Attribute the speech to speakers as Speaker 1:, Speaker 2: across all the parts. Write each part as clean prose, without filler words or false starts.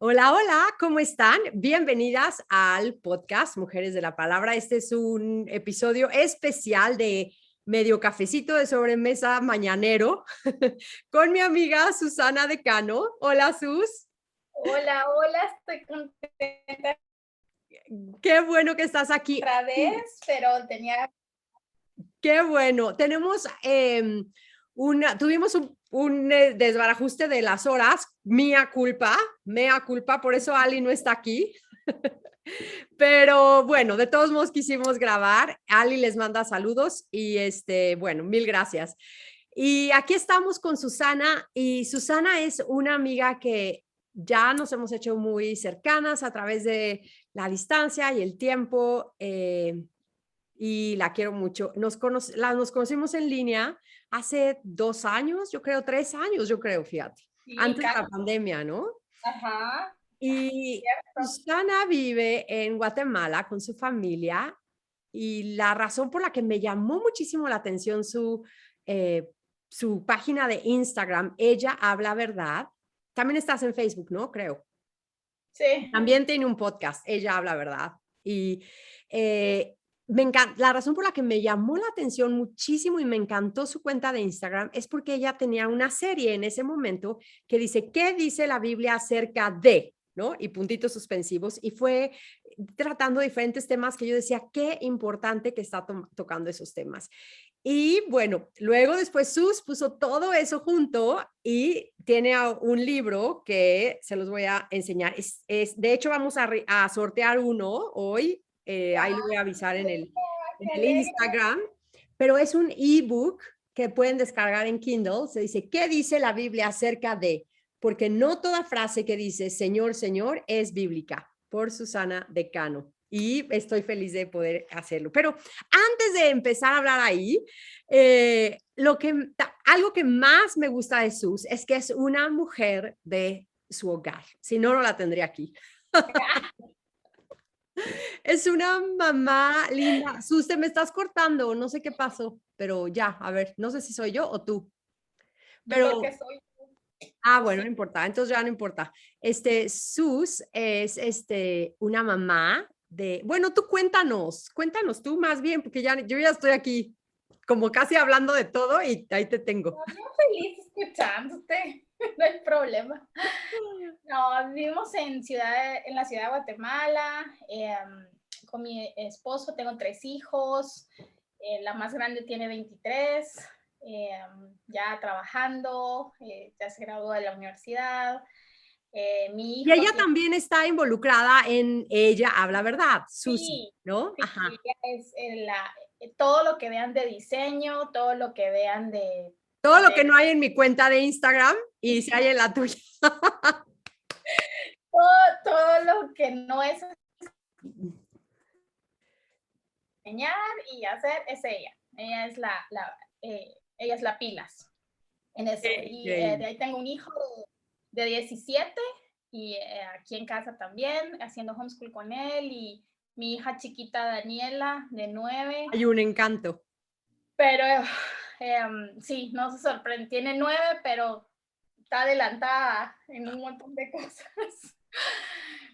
Speaker 1: Hola, hola, ¿cómo están? Bienvenidas al podcast Mujeres de la Palabra. Este es un episodio especial de medio cafecito de sobremesa mañanero con mi amiga Susana Decano. Hola, Sus.
Speaker 2: Hola, hola, estoy contenta
Speaker 1: Qué bueno que estás aquí.
Speaker 2: otra vez, pero tenía,
Speaker 1: Qué bueno. Tuvimos un desbarajuste de las horas, mea culpa, por eso Ali no está aquí. Pero bueno, de todos modos quisimos grabar. Ali les manda saludos y bueno, mil gracias. Y aquí estamos con Susana y Susana es una amiga que ya nos hemos hecho muy cercanas a través de la distancia y el tiempo y la quiero mucho. Nos conocimos en línea hace 2 años, yo creo, 3 años, yo creo, fíjate,
Speaker 2: sí,
Speaker 1: antes de la pandemia, ¿no?
Speaker 2: ajá,
Speaker 1: Y
Speaker 2: cierto.
Speaker 1: Susana vive en Guatemala con su familia y la razón por la que me llamó muchísimo la atención eh, su página de Instagram, Ella Habla Verdad, también estás en Facebook, ¿no? Creo.
Speaker 2: Sí,
Speaker 1: También tiene un podcast, Ella Habla Verdad. Y me encanta, la razón por la que me llamó la atención muchísimo y me encantó su cuenta de Instagram es porque ella tenía una serie en ese momento que dice, ¿qué dice la Biblia acerca de? ¿No? Y puntitos suspensivos. Y fue tratando diferentes temas que yo decía, qué importante que está tocando esos temas. Y bueno, luego después Sus puso todo eso junto y tiene un libro que se los voy a enseñar. De hecho, vamos a sortear uno hoy. Ahí le voy a avisar en
Speaker 2: qué
Speaker 1: el
Speaker 2: alegre.
Speaker 1: Instagram. Pero es un ebook que pueden descargar en Kindle. Se dice, ¿qué dice la Biblia acerca de? Porque no toda frase que dice Señor, Señor es bíblica. Por Susana Decano. Y estoy feliz de poder hacerlo. Pero antes de empezar a hablar ahí, algo que más me gusta de Sus es que es una mujer de su hogar. Si no, no la tendría aquí. Es una mamá linda. Sus, te me estás cortando, no sé qué pasó, pero ya, a ver, no sé si soy yo o tú.
Speaker 2: Yo creo que
Speaker 1: Pero,
Speaker 2: soy,
Speaker 1: bueno,
Speaker 2: sí,
Speaker 1: no importa, entonces ya no importa. Sus es una mamá de, bueno, tú cuéntanos tú más bien, porque yo ya estoy aquí como casi hablando de todo y ahí te tengo.
Speaker 2: no, yo feliz escuchándote, no hay problema. No, vivimos en la ciudad de Guatemala, con mi esposo tengo 3 hijos, la más grande tiene 23, ya trabajando, ya se graduó de la universidad. Mi
Speaker 1: Y
Speaker 2: hijo
Speaker 1: ella
Speaker 2: tiene,
Speaker 1: también está involucrada en Ella Habla Verdad, Susi,
Speaker 2: sí,
Speaker 1: ¿no?
Speaker 2: sí,
Speaker 1: Ajá.
Speaker 2: ella es todo lo que vean de diseño, todo lo que vean
Speaker 1: Todo lo que
Speaker 2: de
Speaker 1: no hay en mi cuenta de Instagram y si hay en la tuya.
Speaker 2: todo lo que no es enseñar y hacer, es ella. Ella es la pilas en eso.
Speaker 1: Qué
Speaker 2: Y de
Speaker 1: increíble.
Speaker 2: ahí tengo un hijo de 17 y aquí en casa también, haciendo homeschool con él, y mi hija chiquita Daniela, de 9.
Speaker 1: Hay un encanto.
Speaker 2: Pero sí, no se sorprende, tiene 9, pero está adelantada en un montón de cosas.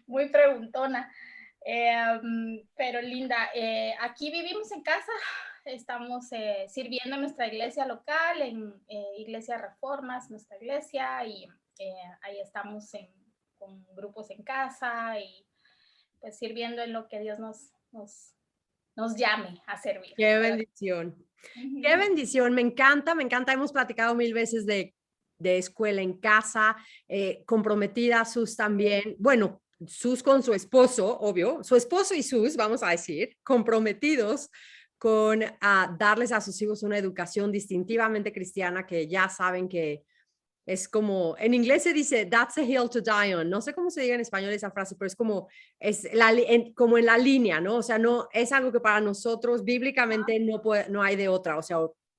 Speaker 2: Muy preguntona. Pero linda, aquí vivimos en casa, estamos sirviendo en nuestra iglesia local, en Iglesia Reformas, nuestra iglesia, y ahí estamos con grupos en casa y pues sirviendo en lo que Dios nos llame a servir.
Speaker 1: Qué
Speaker 2: Pero,
Speaker 1: bendición. Qué
Speaker 2: uh-huh.
Speaker 1: bendición. Me encanta, me encanta. Hemos platicado mil veces de escuela en casa, comprometida Sus también. Bueno, Sus con su esposo, obvio, su esposo y Sus, vamos a decir, comprometidos con darles a sus hijos una educación distintivamente cristiana que ya saben que es como, en inglés se dice, that's a hill to die on. No sé cómo se diga en español esa frase, pero es como, como en la línea, ¿no? O sea, no, es algo que para nosotros bíblicamente no hay de otra, o sea,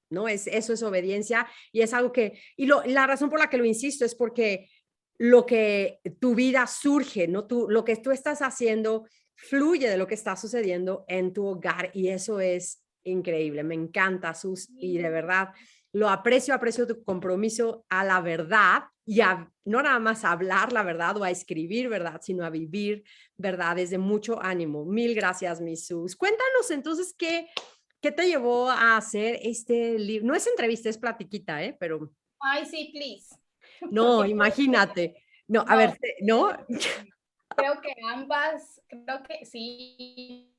Speaker 1: no es, eso es obediencia y es algo que, la razón por la que lo insisto es porque lo que tu vida surge, ¿no? Lo que tú estás haciendo fluye de lo que está sucediendo en tu hogar y eso es increíble. Me encanta, Sus, y de verdad lo aprecio tu compromiso a la verdad y a no nada más a hablar la verdad o a escribir verdad, sino a vivir verdad desde mucho ánimo. Mil gracias, mi Sus. Cuéntanos entonces qué te llevó a hacer este libro. No es entrevista, es platiquita, ¿eh? Pero
Speaker 2: Ay, sí, please.
Speaker 1: no,
Speaker 2: Porque
Speaker 1: imagínate. No, a
Speaker 2: no,
Speaker 1: ver, ¿no?
Speaker 2: creo que sí,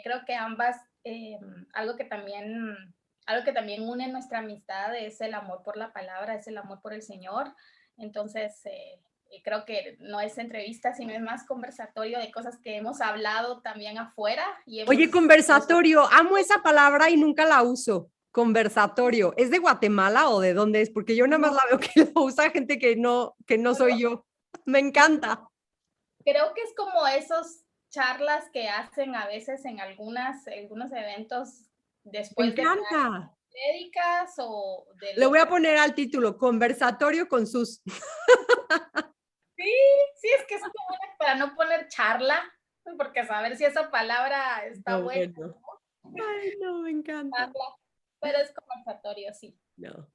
Speaker 2: creo que ambas, algo que también une nuestra amistad es el amor por la palabra, es el amor por el Señor. Entonces, creo que no es entrevista, sino es más conversatorio de cosas que hemos hablado también afuera.
Speaker 1: Oye, conversatorio, amo esa palabra y nunca la uso. Conversatorio, ¿es de Guatemala o de dónde es? Porque yo nada más
Speaker 2: No,
Speaker 1: la veo que la usa gente que no soy yo. Me encanta.
Speaker 2: creo que es como esos charlas que hacen a veces en algunos eventos
Speaker 1: Me
Speaker 2: después de
Speaker 1: encanta.
Speaker 2: prédicas o de
Speaker 1: Le
Speaker 2: lo
Speaker 1: voy a
Speaker 2: que...
Speaker 1: poner al título, conversatorio con sus.
Speaker 2: Sí, sí, es que es como para no poner charla, porque saber si esa palabra está
Speaker 1: No,
Speaker 2: buena,
Speaker 1: bueno. Ay, no, me encanta.
Speaker 2: charla, pero es conversatorio, sí.
Speaker 1: No.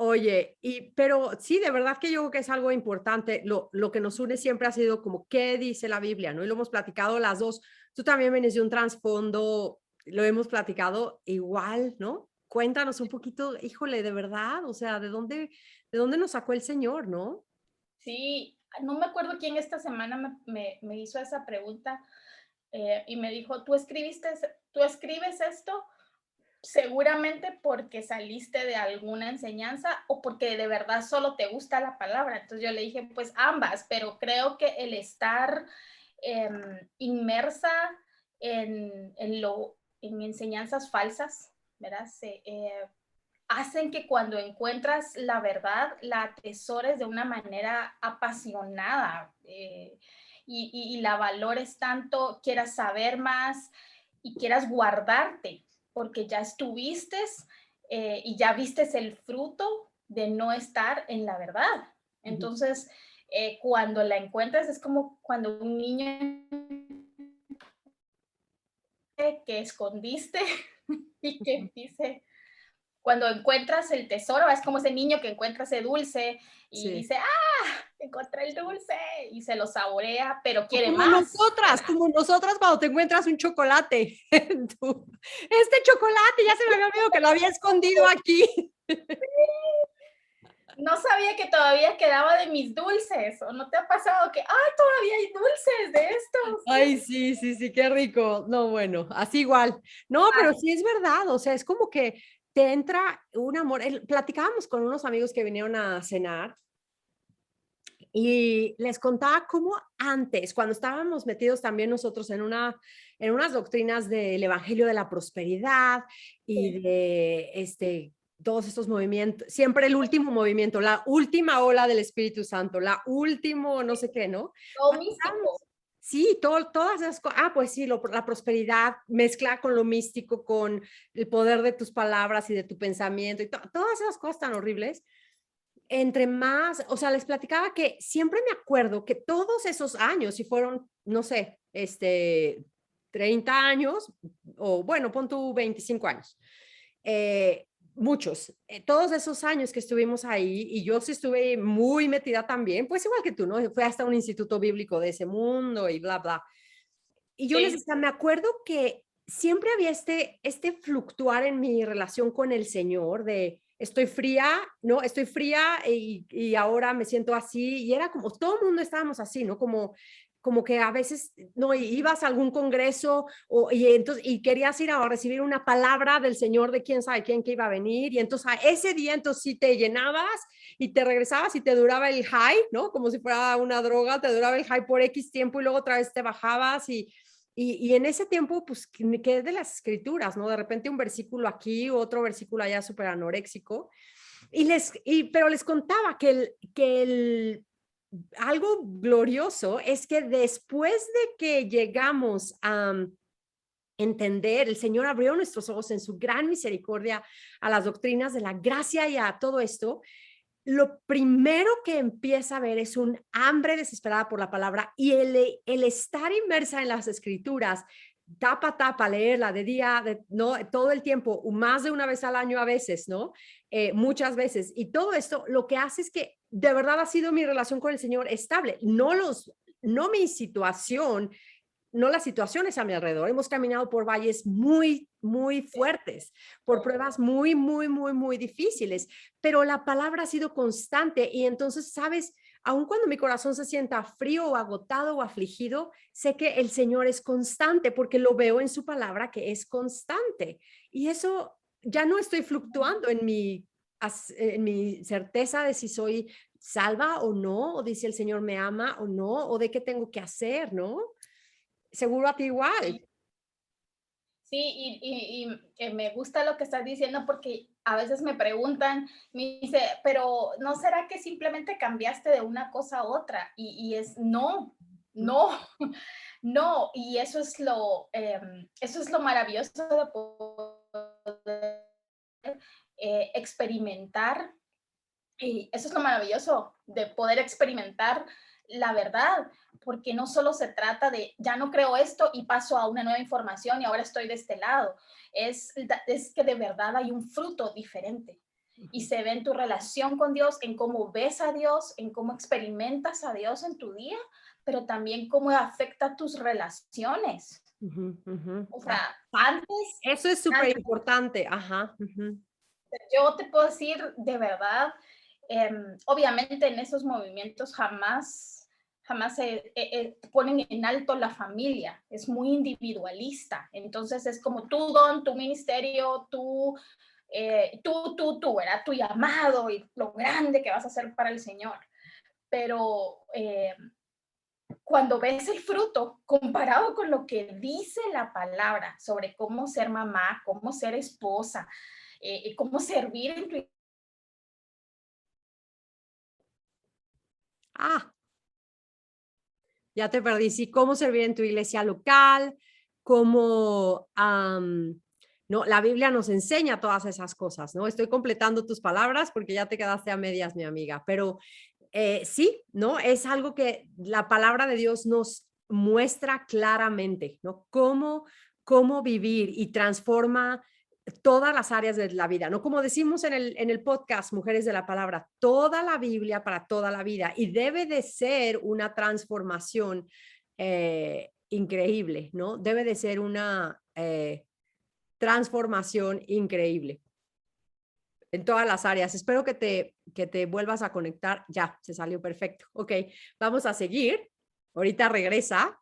Speaker 1: Oye, pero sí, de verdad que yo creo que es algo importante. Lo que nos une siempre ha sido como qué dice la Biblia, ¿no? Y lo hemos platicado las dos. Tú también vienes de un trasfondo, lo hemos platicado igual, ¿no? Cuéntanos un poquito, híjole, de verdad, o sea, de dónde nos sacó el Señor, ¿no?
Speaker 2: Sí, no me acuerdo quién esta semana me hizo esa pregunta y me dijo, tú escribes esto seguramente porque saliste de alguna enseñanza o porque de verdad solo te gusta la palabra. Entonces yo le dije, pues ambas, pero creo que el estar inmersa en enseñanzas falsas, ¿verdad? Hacen que cuando encuentras la verdad la atesores de una manera apasionada y la valores tanto, quieras saber más y quieras guardarte, porque ya estuviste y ya vistes el fruto de no estar en la verdad. Entonces, cuando la encuentras es como cuando un niño que escondiste y que dice, cuando encuentras el tesoro, es como ese niño que encuentra ese dulce y
Speaker 1: Sí.
Speaker 2: dice, ah, encontré el dulce y se lo saborea, pero
Speaker 1: O
Speaker 2: quiere más, ¿verdad?
Speaker 1: como nosotras cuando te encuentras un chocolate. Este chocolate ya se me había olvidado que lo había escondido aquí.
Speaker 2: No sabía que todavía quedaba de mis dulces, o no te ha pasado que, ay, todavía hay dulces de estos.
Speaker 1: Ay, sí, sí, sí, qué rico. No, bueno, así igual. No, pero sí es verdad, o sea, es como que te entra un amor. Platicábamos con unos amigos que vinieron a cenar y les contaba cómo antes, cuando estábamos metidos también nosotros en unas doctrinas del Evangelio de la Prosperidad y
Speaker 2: Sí,
Speaker 1: de todos estos movimientos, siempre el último movimiento, la última ola del Espíritu Santo, la último no sé qué, ¿no?
Speaker 2: todo místico.
Speaker 1: Sí, todas esas cosas. Ah, pues sí, la prosperidad mezcla con lo místico, con el poder de tus palabras y de tu pensamiento y todas esas cosas tan horribles. Entre más, o sea, les platicaba que siempre me acuerdo que todos esos años, si fueron, no sé, 30 años, o bueno, pon tú 25 años, eh, muchos, todos esos años que estuvimos ahí, y yo sí estuve muy metida también, pues igual que tú, ¿no? Fue hasta un instituto bíblico de ese mundo y bla, bla. Y yo les
Speaker 2: Sí,
Speaker 1: decía, me acuerdo que siempre había este fluctuar en mi relación con el Señor de estoy fría, ¿no? Estoy fría y ahora me siento así. Y era como, todo el mundo estábamos así, ¿no? Como que a veces, no, ibas a algún congreso y querías ir a recibir una palabra del Señor de quién sabe quién que iba a venir. Y entonces a ese día, entonces sí te llenabas y te regresabas y te duraba el high, ¿no? Como si fuera una droga, te duraba el high por X tiempo y luego otra vez te bajabas y en ese tiempo, pues, que es de las escrituras, ¿no? De repente un versículo aquí, otro versículo allá súper anoréxico. Pero les contaba algo glorioso es que después de que llegamos a entender, el Señor abrió nuestros ojos en su gran misericordia a las doctrinas de la gracia y a todo esto, lo primero que empieza a ver es un hambre desesperada por la palabra y el estar inmersa en las escrituras tapa a tapa, leerla de día, ¿no? Todo el tiempo, más de una vez al año a veces, ¿no? Muchas veces. Y todo esto lo que hace es que de verdad ha sido mi relación con el Señor estable. No mi situación, no las situaciones a mi alrededor. Hemos caminado por valles muy, muy fuertes, por pruebas muy, muy, muy, muy difíciles, pero la palabra ha sido constante y entonces, ¿sabes? Aun cuando mi corazón se sienta frío o agotado o afligido, sé que el Señor es constante porque lo veo en su palabra que es constante. Y eso ya no estoy fluctuando en mi certeza de si soy salva o no, o de si el Señor me ama o no, o de qué tengo que hacer, ¿no? Seguro a ti igual.
Speaker 2: Sí, me gusta lo que estás diciendo porque a veces me preguntan, me dice, pero ¿no será que simplemente cambiaste de una cosa a otra? Y es no, no, no. Y eso es lo maravilloso de poder experimentar. Y eso es lo maravilloso de poder experimentar la verdad, porque no solo se trata de, ya no creo esto y paso a una nueva información y ahora estoy de este lado, es que de verdad hay un fruto diferente y se ve en tu relación con Dios, en cómo ves a Dios, en cómo experimentas a Dios en tu día, pero también cómo afecta tus relaciones.
Speaker 1: Ujú, ujú.
Speaker 2: O sea, antes,
Speaker 1: Eso es súper
Speaker 2: antes
Speaker 1: importante. Ajá. Ujú.
Speaker 2: yo te puedo decir de verdad, obviamente en esos movimientos jamás ponen en alto la familia, es muy individualista, entonces es como tu don, tu ministerio, ¿verdad? Tu llamado y lo grande que vas a hacer para el Señor. Pero cuando ves el fruto comparado con lo que dice la palabra sobre cómo ser mamá, cómo ser esposa, cómo servir en tu
Speaker 1: Ah, ya te perdí. Sí, cómo servir en tu iglesia local, cómo, no, la Biblia nos enseña todas esas cosas, ¿no? Estoy completando tus palabras porque ya te quedaste a medias, mi amiga, pero sí, ¿no? Es algo que la palabra de Dios nos muestra claramente, ¿no? Cómo vivir y transforma todas las áreas de la vida, ¿no? Como decimos en el podcast Mujeres de la Palabra, toda la Biblia para toda la vida y debe de ser una transformación increíble, ¿no? Debe de ser una transformación increíble en todas las áreas. Espero que te vuelvas a conectar. Ya, se salió perfecto. Ok, vamos a seguir. Ahorita regresa.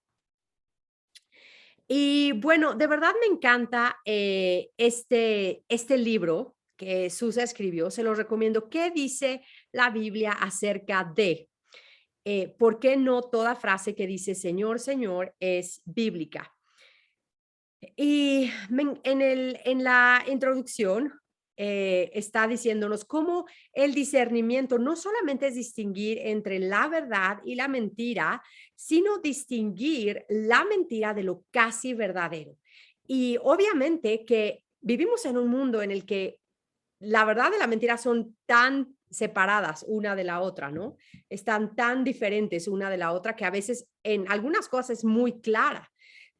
Speaker 1: Y bueno, de verdad me encanta este libro que Susa escribió. Se lo recomiendo. ¿Qué dice la Biblia acerca de por qué no toda frase que dice Señor, Señor es bíblica? Y en la introducción está diciéndonos cómo el discernimiento no solamente es distinguir entre la verdad y la mentira, sino distinguir la mentira de lo casi verdadero. Y obviamente que vivimos en un mundo en el que la verdad y la mentira son tan separadas una de la otra, ¿no? Están tan diferentes una de la otra que a veces en algunas cosas es muy clara,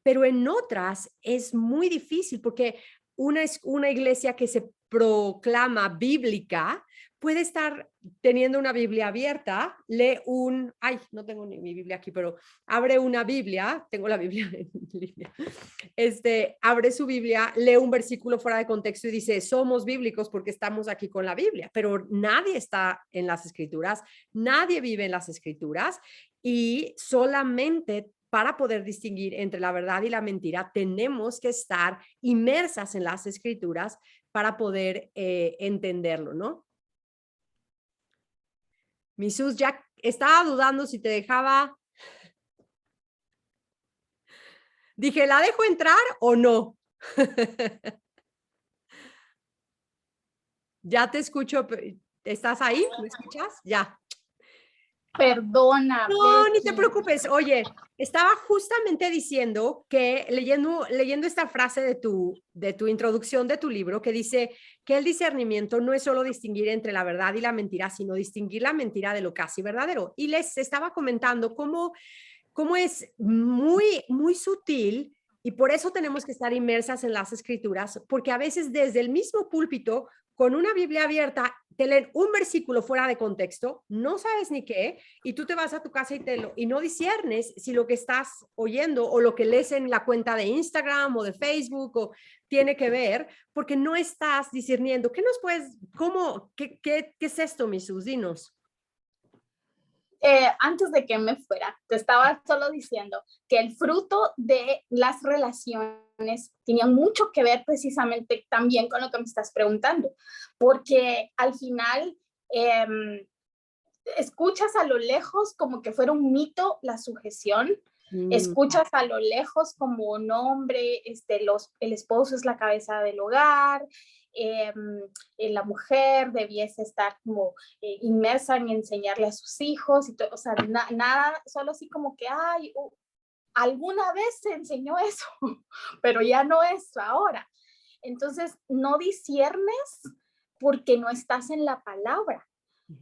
Speaker 1: pero en otras es muy difícil porque es una iglesia que se proclama bíblica puede estar teniendo una Biblia abierta, no tengo ni mi Biblia aquí, pero abre una Biblia, tengo la Biblia en línea, abre su Biblia, lee un versículo fuera de contexto y dice, somos bíblicos porque estamos aquí con la Biblia, pero nadie está en las escrituras, nadie vive en las escrituras y solamente para poder distinguir entre la verdad y la mentira, tenemos que estar inmersas en las escrituras para poder entenderlo, ¿no? Mi Sus ya estaba dudando si te dejaba. Dije, ¿la dejo entrar o no? Ya te escucho. ¿Estás ahí? ¿Me escuchas? Ya.
Speaker 2: Perdona,
Speaker 1: No, ni te
Speaker 2: Becky.
Speaker 1: preocupes. Oye, estaba justamente diciendo que leyendo esta frase de tu introducción de tu libro, que dice que el discernimiento no es solo distinguir entre la verdad y la mentira, sino distinguir la mentira de lo casi verdadero. Y les estaba comentando cómo es muy, muy sutil Y por eso tenemos que estar inmersas en las escrituras, porque a veces desde el mismo púlpito, con una Biblia abierta, te leen un versículo fuera de contexto, no sabes ni qué, y tú te vas a tu casa y no disiernes si lo que estás oyendo o lo que lees en la cuenta de Instagram o de Facebook o tiene que ver, porque no estás discerniendo. ¿Qué nos puedes, cómo, qué es esto, Jesús? Dinos.
Speaker 2: Antes de que me fuera, te estaba solo diciendo que el fruto de las relaciones tenía mucho que ver precisamente también con lo que me estás preguntando, porque al final escuchas a lo lejos como que fuera un mito la sujeción, escuchas a lo lejos como un hombre, el esposo es la cabeza del hogar, la mujer debiese estar como inmersa en enseñarle a sus hijos, y o sea, nada, solo así como que, ay, alguna vez se enseñó eso, pero ya no es ahora. Entonces, no disiernes porque no estás en la palabra.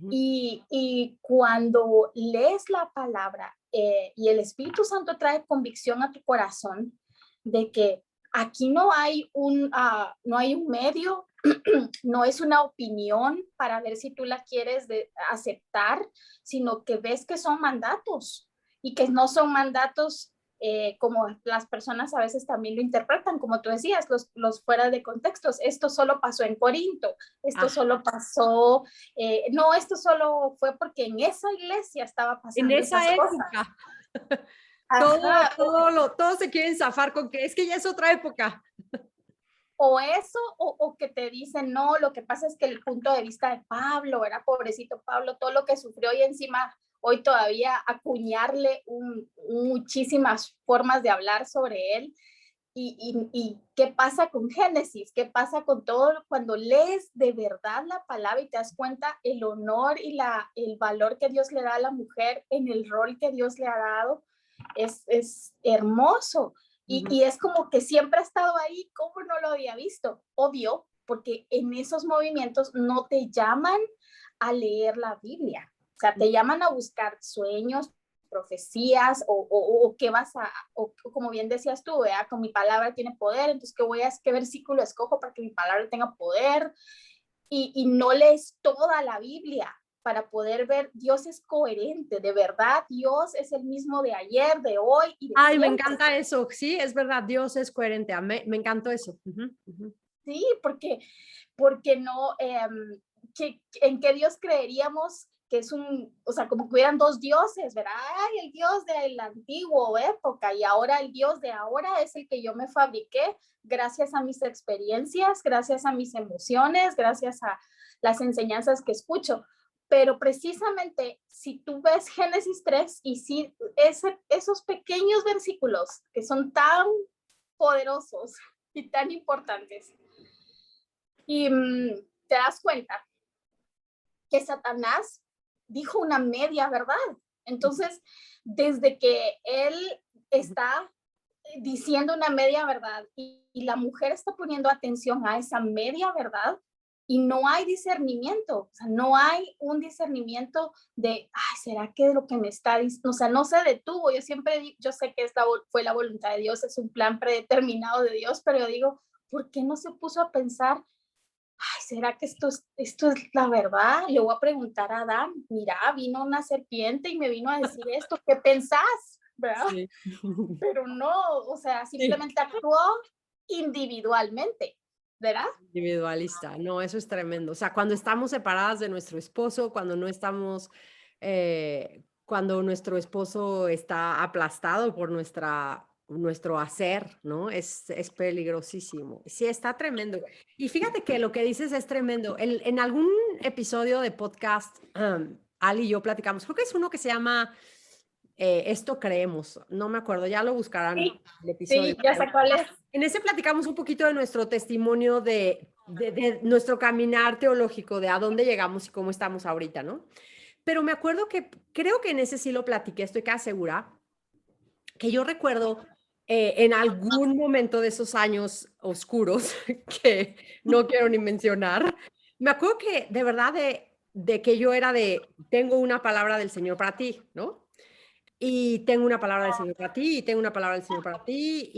Speaker 2: Y cuando lees la palabra y el Espíritu Santo trae convicción a tu corazón de que aquí no hay no hay un medio, no es una opinión para ver si tú la quieres aceptar, sino que ves que son mandatos y que no son mandatos como las personas a veces también lo interpretan, como tú decías, los fuera de contextos. Esto solo pasó en Corinto, esto solo pasó, no, esto solo fue porque en esa iglesia estaba pasando
Speaker 1: en esa época. Todos se quieren zafar con que es que ya es otra época.
Speaker 2: O eso, o que te dicen, no, lo que pasa es que el punto de vista de Pablo, era pobrecito Pablo, todo lo que sufrió y encima hoy todavía acuñarle muchísimas formas de hablar sobre él. Y qué pasa con Génesis, qué pasa con todo cuando lees de verdad la palabra y te das cuenta el honor y el valor que Dios le da a la mujer en el rol que Dios le ha dado, es hermoso. Y es como que siempre ha estado ahí, ¿cómo no lo había visto? Obvio, porque en esos movimientos no te llaman a leer la Biblia, o sea, te llaman a buscar sueños, profecías o qué vas a, o como bien decías tú, ¿verdad? Con mi palabra tiene poder, entonces qué versículo escojo para que mi palabra tenga poder, y no lees toda la Biblia para poder ver, Dios es coherente, de verdad, Dios es el mismo de ayer, de hoy y de
Speaker 1: Ay,
Speaker 2: siempre.
Speaker 1: me encanta eso, sí, es verdad, Dios es coherente, me encantó eso.
Speaker 2: Sí, porque no, ¿en qué Dios creeríamos? Que es o sea, como que hubieran dos dioses, ¿verdad? Ay, el Dios de la antigua época y ahora el Dios de ahora es el que yo me fabriqué gracias a mis experiencias, gracias a mis emociones, gracias a las enseñanzas que escucho. Pero precisamente si tú ves Génesis 3 y si esos pequeños versículos que son tan poderosos y tan importantes, y te das cuenta que Satanás dijo una media verdad. Entonces, desde que él está diciendo una media verdad y la mujer está poniendo atención a esa media verdad y no hay discernimiento, o sea, no hay un discernimiento de, ay, ¿será que lo que me está diciendo? O sea, no se detuvo. Yo sé que fue la voluntad de Dios, es un plan predeterminado de Dios, pero yo digo, ¿por qué no se puso a pensar? Ay, ¿será que esto es la verdad? Le voy a preguntar a Adán, mira, vino una serpiente y me vino a decir esto, ¿qué pensás? ¿Verdad? Sí. Pero no, o sea, simplemente actuó individualmente, ¿verdad?
Speaker 1: Individualista, no, eso es tremendo. O sea, cuando estamos separadas de nuestro esposo, cuando no estamos, cuando nuestro esposo está aplastado por nuestro hacer, ¿no? Es peligrosísimo. Sí, está tremendo. Y fíjate que lo que dices es tremendo. En algún episodio de podcast, Ali y yo platicamos, creo que es uno que se llama Esto Creemos, no me acuerdo, ya lo buscarán
Speaker 2: Sí,
Speaker 1: el episodio.
Speaker 2: sí, ya sé cuál es.
Speaker 1: En ese platicamos un poquito de nuestro testimonio de nuestro caminar teológico, de a dónde llegamos y cómo estamos ahorita, ¿no? Pero me acuerdo que, creo que en ese sí lo platiqué, estoy casi segura, que yo recuerdo en algún momento de esos años oscuros, que no quiero ni mencionar, me acuerdo que de verdad de que yo era tengo una palabra del Señor para ti, ¿no? Y tengo una palabra del Señor para ti, y tengo una palabra del Señor para ti,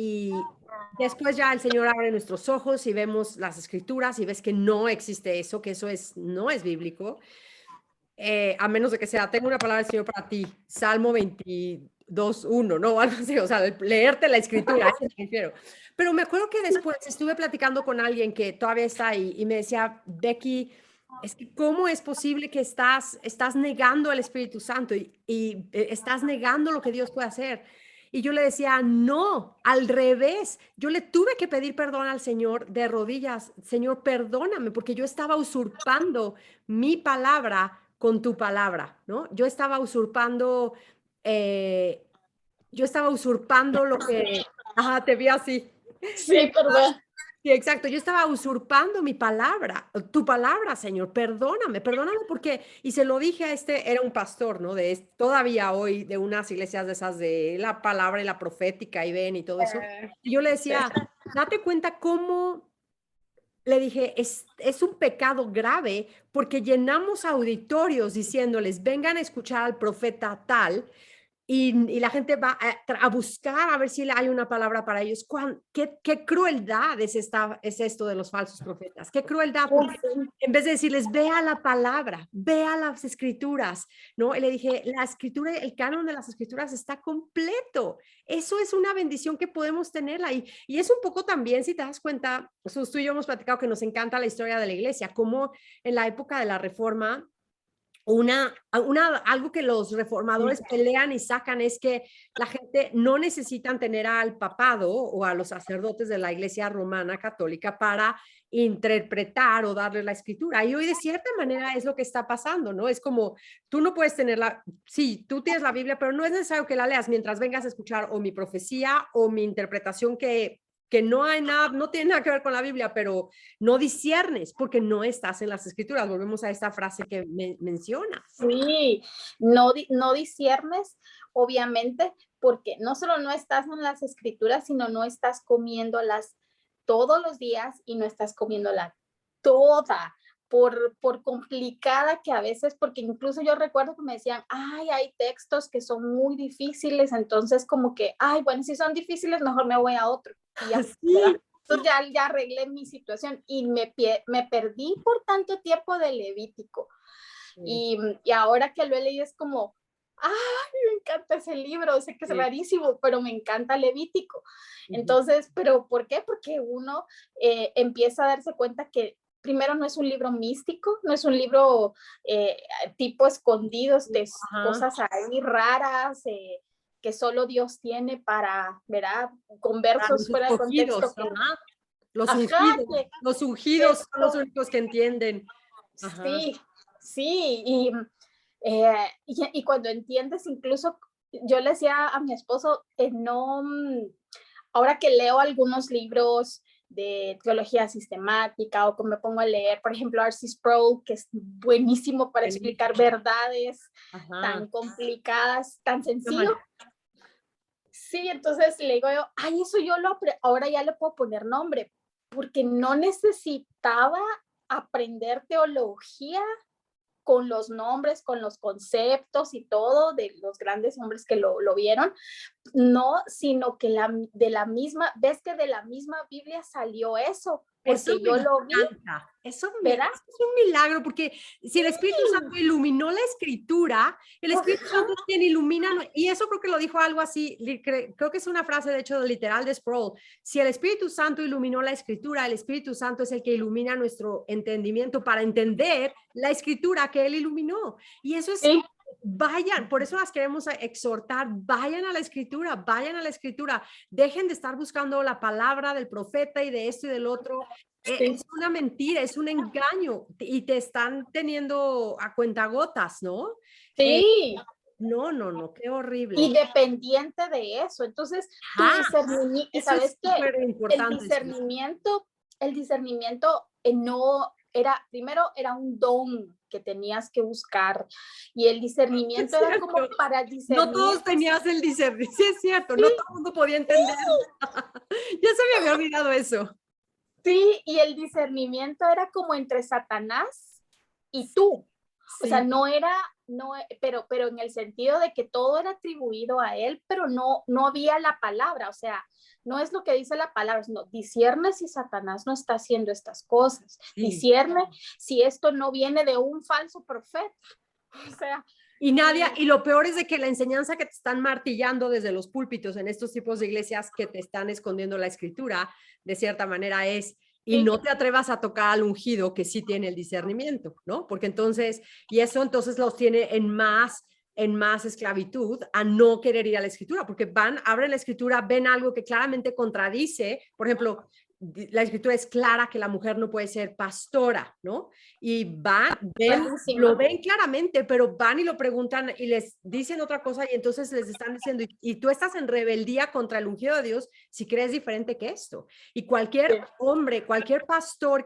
Speaker 1: Después ya el Señor abre nuestros ojos y vemos las escrituras y ves que no existe eso, que eso no es bíblico, a menos de que sea, tengo una palabra del Señor para ti, Salmo 22:1, ¿no? Algo así, o sea, leerte la escritura, a eso me refiero. Pero me acuerdo que después estuve platicando con alguien que todavía está ahí y me decía, Becky, es que ¿cómo es posible que estás negando al Espíritu Santo y estás negando lo que Dios puede hacer? Y yo le decía, no, al revés, yo le tuve que pedir perdón al Señor de rodillas, Señor, perdóname, porque yo estaba usurpando mi palabra con tu palabra, ¿no? Eh, yo estaba usurpando lo que, ajá, te vi así.
Speaker 2: Sí, perdón.
Speaker 1: Sí, exacto. Yo estaba usurpando mi palabra, tu palabra, Señor. Perdóname porque, y se lo dije a era un pastor, ¿no? Todavía hoy de unas iglesias de esas de la palabra y la profética y ven y todo eso. Y yo le
Speaker 2: Sí.
Speaker 1: decía, date cuenta cómo, le dije, es un pecado grave porque llenamos auditorios diciéndoles, vengan a escuchar al profeta tal, y la gente va a buscar a ver si hay una palabra para ellos. ¿Qué crueldad es esto de los falsos profetas? Qué crueldad, porque en vez de decirles, vea la palabra, vea las escrituras, ¿no? Y le dije, la escritura, el canon de las escrituras está completo. Eso es una bendición que podemos tenerla. Y es un poco también, si te das cuenta, tú y yo hemos platicado que nos encanta la historia de la iglesia, como en la época de la Reforma, algo que los reformadores pelean y sacan es que la gente no necesitan tener al papado o a los sacerdotes de la iglesia romana católica para interpretar o darle la escritura. Y hoy de cierta manera es lo que está pasando, ¿no? Es como, tú no puedes tenerla, sí, tú tienes la Biblia, pero no es necesario que la leas mientras vengas a escuchar o mi profecía o mi interpretación que no hay nada, no tiene nada que ver con la Biblia, pero no disiernes porque no estás en las escrituras. Volvemos a esta frase que mencionas.
Speaker 2: Sí, no disiernes, obviamente, porque no solo no estás en las escrituras, sino no estás comiéndolas todos los días y no estás comiéndola toda. Por complicada que a veces, porque incluso yo recuerdo que me decían, ay, hay textos que son muy difíciles, entonces como que, ay, bueno, si son difíciles, mejor me voy a otro. Y ya,
Speaker 1: sí.
Speaker 2: entonces ya arreglé mi situación y me perdí por tanto tiempo de Levítico. Y ahora que lo he leído es como, ¡ay, me encanta ese libro! Sé que es rarísimo, pero me encanta Levítico. Entonces, ¿pero por qué? Porque uno empieza a darse cuenta que primero no es un libro místico, no es un libro tipo escondidos de cosas ahí raras, que solo Dios tiene para, ¿verdad? Con versos fuera de contexto.
Speaker 1: Los ungidos son los únicos que entienden.
Speaker 2: Ajá. Sí, sí, y cuando entiendes, incluso yo le decía a mi esposo, no, ahora que leo algunos libros de teología sistemática o que me pongo a leer, por ejemplo, R.C. Sproul, que es buenísimo para explicar verdades tan complicadas, tan sencillo. Sí, entonces le digo yo, ay, eso yo ahora ya le puedo poner nombre, porque no necesitaba aprender teología con los nombres, con los conceptos y todo de los grandes hombres que lo vieron, no, sino que de la misma Biblia salió eso, porque
Speaker 1: eso
Speaker 2: yo lo vi.
Speaker 1: Eso es un milagro, porque si el Espíritu Santo iluminó la escritura, el Espíritu Santo es quien ilumina, y eso creo que lo dijo algo así, creo que es una frase de hecho literal de Sproul, si el Espíritu Santo iluminó la escritura, el Espíritu Santo es el que ilumina nuestro entendimiento para entender la escritura que él iluminó, y eso es... Sí. Vayan, por eso las queremos exhortar, vayan a la escritura, dejen de estar buscando la palabra del profeta y de esto y del otro. Es una mentira, es un engaño y te están teniendo a cuentagotas, ¿no?
Speaker 2: Sí.
Speaker 1: No, qué horrible.
Speaker 2: Y dependiente de eso, entonces tu discernimiento, y sabes que el discernimiento no era, primero era un don que tenías que buscar y el discernimiento era como para discernir.
Speaker 1: No todos tenías el discernimiento, sí es cierto, no todo el mundo podía entender. Ya se me había olvidado eso.
Speaker 2: Sí, y el discernimiento era como entre Satanás y tú. O sea, no era no, pero en el sentido de que todo era atribuido a él, pero no había la palabra, o sea, no es lo que dice la palabra, sino discierne si Satanás no está haciendo estas cosas,
Speaker 1: Sí.
Speaker 2: discierne si esto no viene de un falso profeta, o sea.
Speaker 1: Y Nadia, y lo peor es de que la enseñanza que te están martillando desde los púlpitos en estos tipos de iglesias que te están escondiendo la escritura, de cierta manera es, y no te atrevas a tocar al ungido que sí tiene el discernimiento, ¿no? Porque entonces, y eso entonces los tiene en más esclavitud a no querer ir a la escritura, porque abren la escritura, ven algo que claramente contradice, por ejemplo, la escritura es clara que la mujer no puede ser pastora, ¿no? Y lo ven claramente, pero van y lo preguntan y les dicen otra cosa y entonces les están diciendo, y tú estás en rebeldía contra el ungido de Dios si crees diferente que esto. Y cualquier hombre, cualquier pastor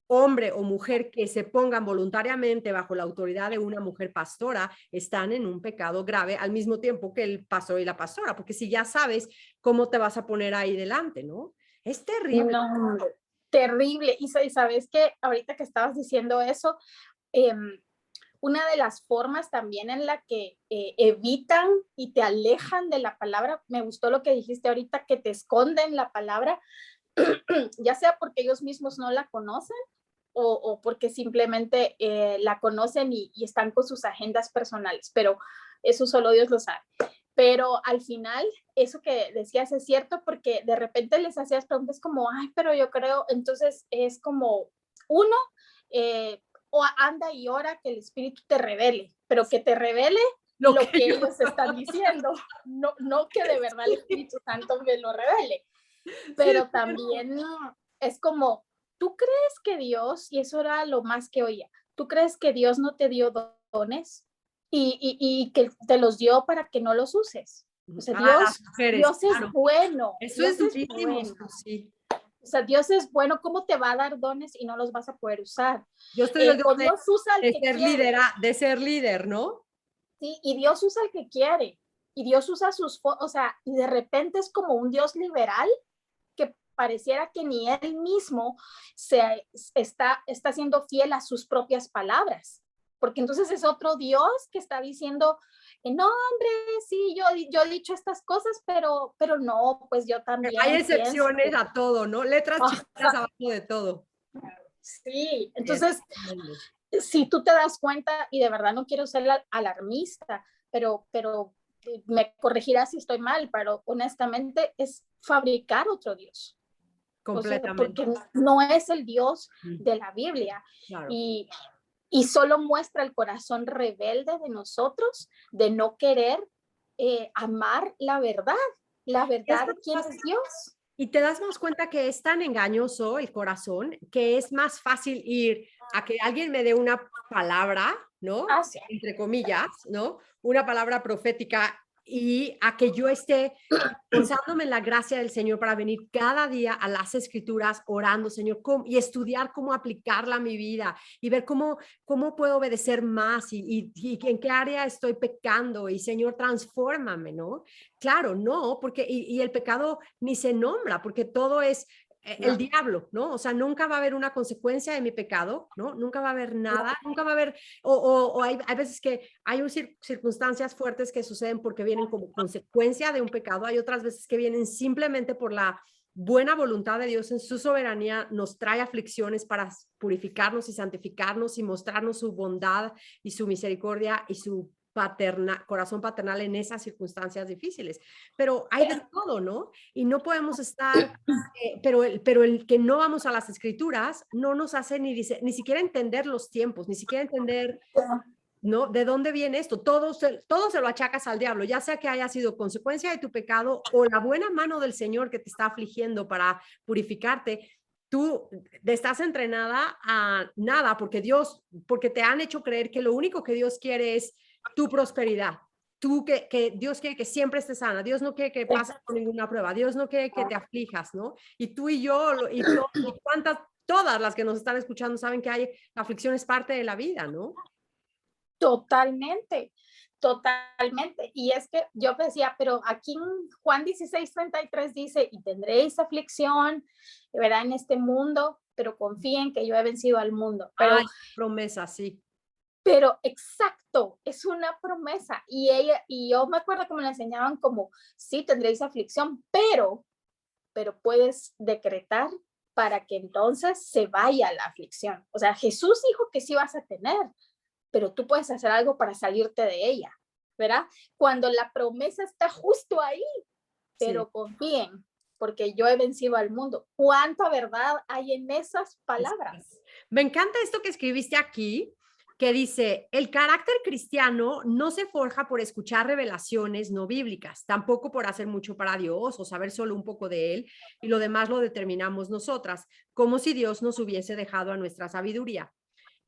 Speaker 1: hombre o mujer que se pongan voluntariamente bajo la autoridad de una mujer pastora, están en un pecado grave al mismo tiempo que el pastor y la pastora, porque si ya sabes cómo te vas a poner ahí delante, ¿no? Es terrible.
Speaker 2: No, terrible. Y sabes que ahorita que estabas diciendo eso, una de las formas también en la que evitan y te alejan de la palabra, me gustó lo que dijiste ahorita, que te esconden la palabra, ya sea porque ellos mismos no la conocen o porque simplemente la conocen y están con sus agendas personales, pero eso solo Dios lo sabe. Pero al final, eso que decías es cierto, porque de repente les hacías preguntas como, ay, pero yo creo, entonces es como, uno, o anda y ora que el Espíritu te revele, pero que te revele lo que ellos están diciendo, no que de verdad el Espíritu Santo me lo revele. Pero sí, también es como, ¿tú crees que Dios, y eso era lo más que oía, ¿tú crees que Dios no te dio dones? Y que te los dio para que no los uses. O sea, Dios
Speaker 1: claro.
Speaker 2: es bueno.
Speaker 1: Eso
Speaker 2: Dios
Speaker 1: es durísimo,
Speaker 2: bueno.
Speaker 1: sí.
Speaker 2: O sea, Dios es bueno. ¿Cómo te va a dar dones y no los vas a poder usar?
Speaker 1: Yo estoy
Speaker 2: Dios usa al que quiere.
Speaker 1: De ser líder, ¿no?
Speaker 2: Sí, y Dios usa al que quiere. Y Dios usa o sea, y de repente es como un Dios liberal que pareciera que ni él mismo está siendo fiel a sus propias palabras, porque entonces es otro Dios que está diciendo, no, hombre, sí, yo he dicho estas cosas, pero no, pues yo también.
Speaker 1: Hay excepciones a todo, ¿no? Letras chiquitas abajo de todo.
Speaker 2: Sí, entonces, si tú te das cuenta, y de verdad no quiero ser alarmista, pero me corregirás si estoy mal, pero honestamente es fabricar otro Dios.
Speaker 1: Completamente.
Speaker 2: O sea, porque no es el Dios de la Biblia. Claro. Y solo muestra el corazón rebelde de nosotros de no querer amar la verdad. La verdad de quién es Dios.
Speaker 1: Y te das más cuenta que es tan engañoso el corazón que es más fácil ir a que alguien me dé una palabra, ¿no?
Speaker 2: Sí.
Speaker 1: Entre comillas, ¿no? Una palabra profética y a que yo esté esforzándome en la gracia del Señor para venir cada día a las escrituras orando, Señor, y estudiar cómo aplicarla a mi vida y ver cómo puedo obedecer más y en qué área estoy pecando y Señor, transfórmame, ¿no? Claro, no, porque y el pecado ni se nombra, porque todo es el diablo, ¿no? O sea, nunca va a haber una consecuencia de mi pecado, ¿no? Nunca va a haber nada, nunca va a haber, o hay veces que hay circunstancias fuertes que suceden porque vienen como consecuencia de un pecado, hay otras veces que vienen simplemente por la buena voluntad de Dios en su soberanía, nos trae aflicciones para purificarnos y santificarnos y mostrarnos su bondad y su misericordia y su corazón paternal en esas circunstancias difíciles. Pero hay de todo, ¿no? Y no podemos estar, pero el que no vamos a las escrituras no nos hace ni siquiera entender los tiempos, ni siquiera entender, ¿no? ¿De dónde viene esto? Todo se lo achacas al diablo, ya sea que haya sido consecuencia de tu pecado o la buena mano del Señor que te está afligiendo para purificarte. Tú estás entrenada a nada porque te han hecho creer que lo único que Dios quiere es tu prosperidad. Que Dios quiere que siempre estés sana. Dios no quiere que pases por ninguna prueba. Dios no quiere que te aflijas, ¿no? Y tú y yo, todas las que nos están escuchando saben que la aflicción es parte de la vida, ¿no?
Speaker 2: Totalmente. Y es que yo decía, pero aquí en Juan 16:33 dice, y tendréis aflicción, ¿verdad? En este mundo, pero confíen que yo he vencido al mundo. Pero
Speaker 1: promesa, sí.
Speaker 2: Pero exacto, es una promesa. Y yo me acuerdo que me la enseñaban como, sí, tendréis aflicción, pero puedes decretar para que entonces se vaya la aflicción. O sea, Jesús dijo que sí vas a tener, pero tú puedes hacer algo para salirte de ella, ¿verdad? Cuando la promesa está justo ahí,
Speaker 1: Sí.
Speaker 2: pero confíen, porque yo he vencido al mundo. ¿Cuánta verdad hay en esas palabras?
Speaker 1: Me encanta esto que escribiste aquí, que dice, el carácter cristiano no se forja por escuchar revelaciones no bíblicas, tampoco por hacer mucho para Dios o saber solo un poco de Él, y lo demás lo determinamos nosotras, como si Dios nos hubiese dejado a nuestra sabiduría.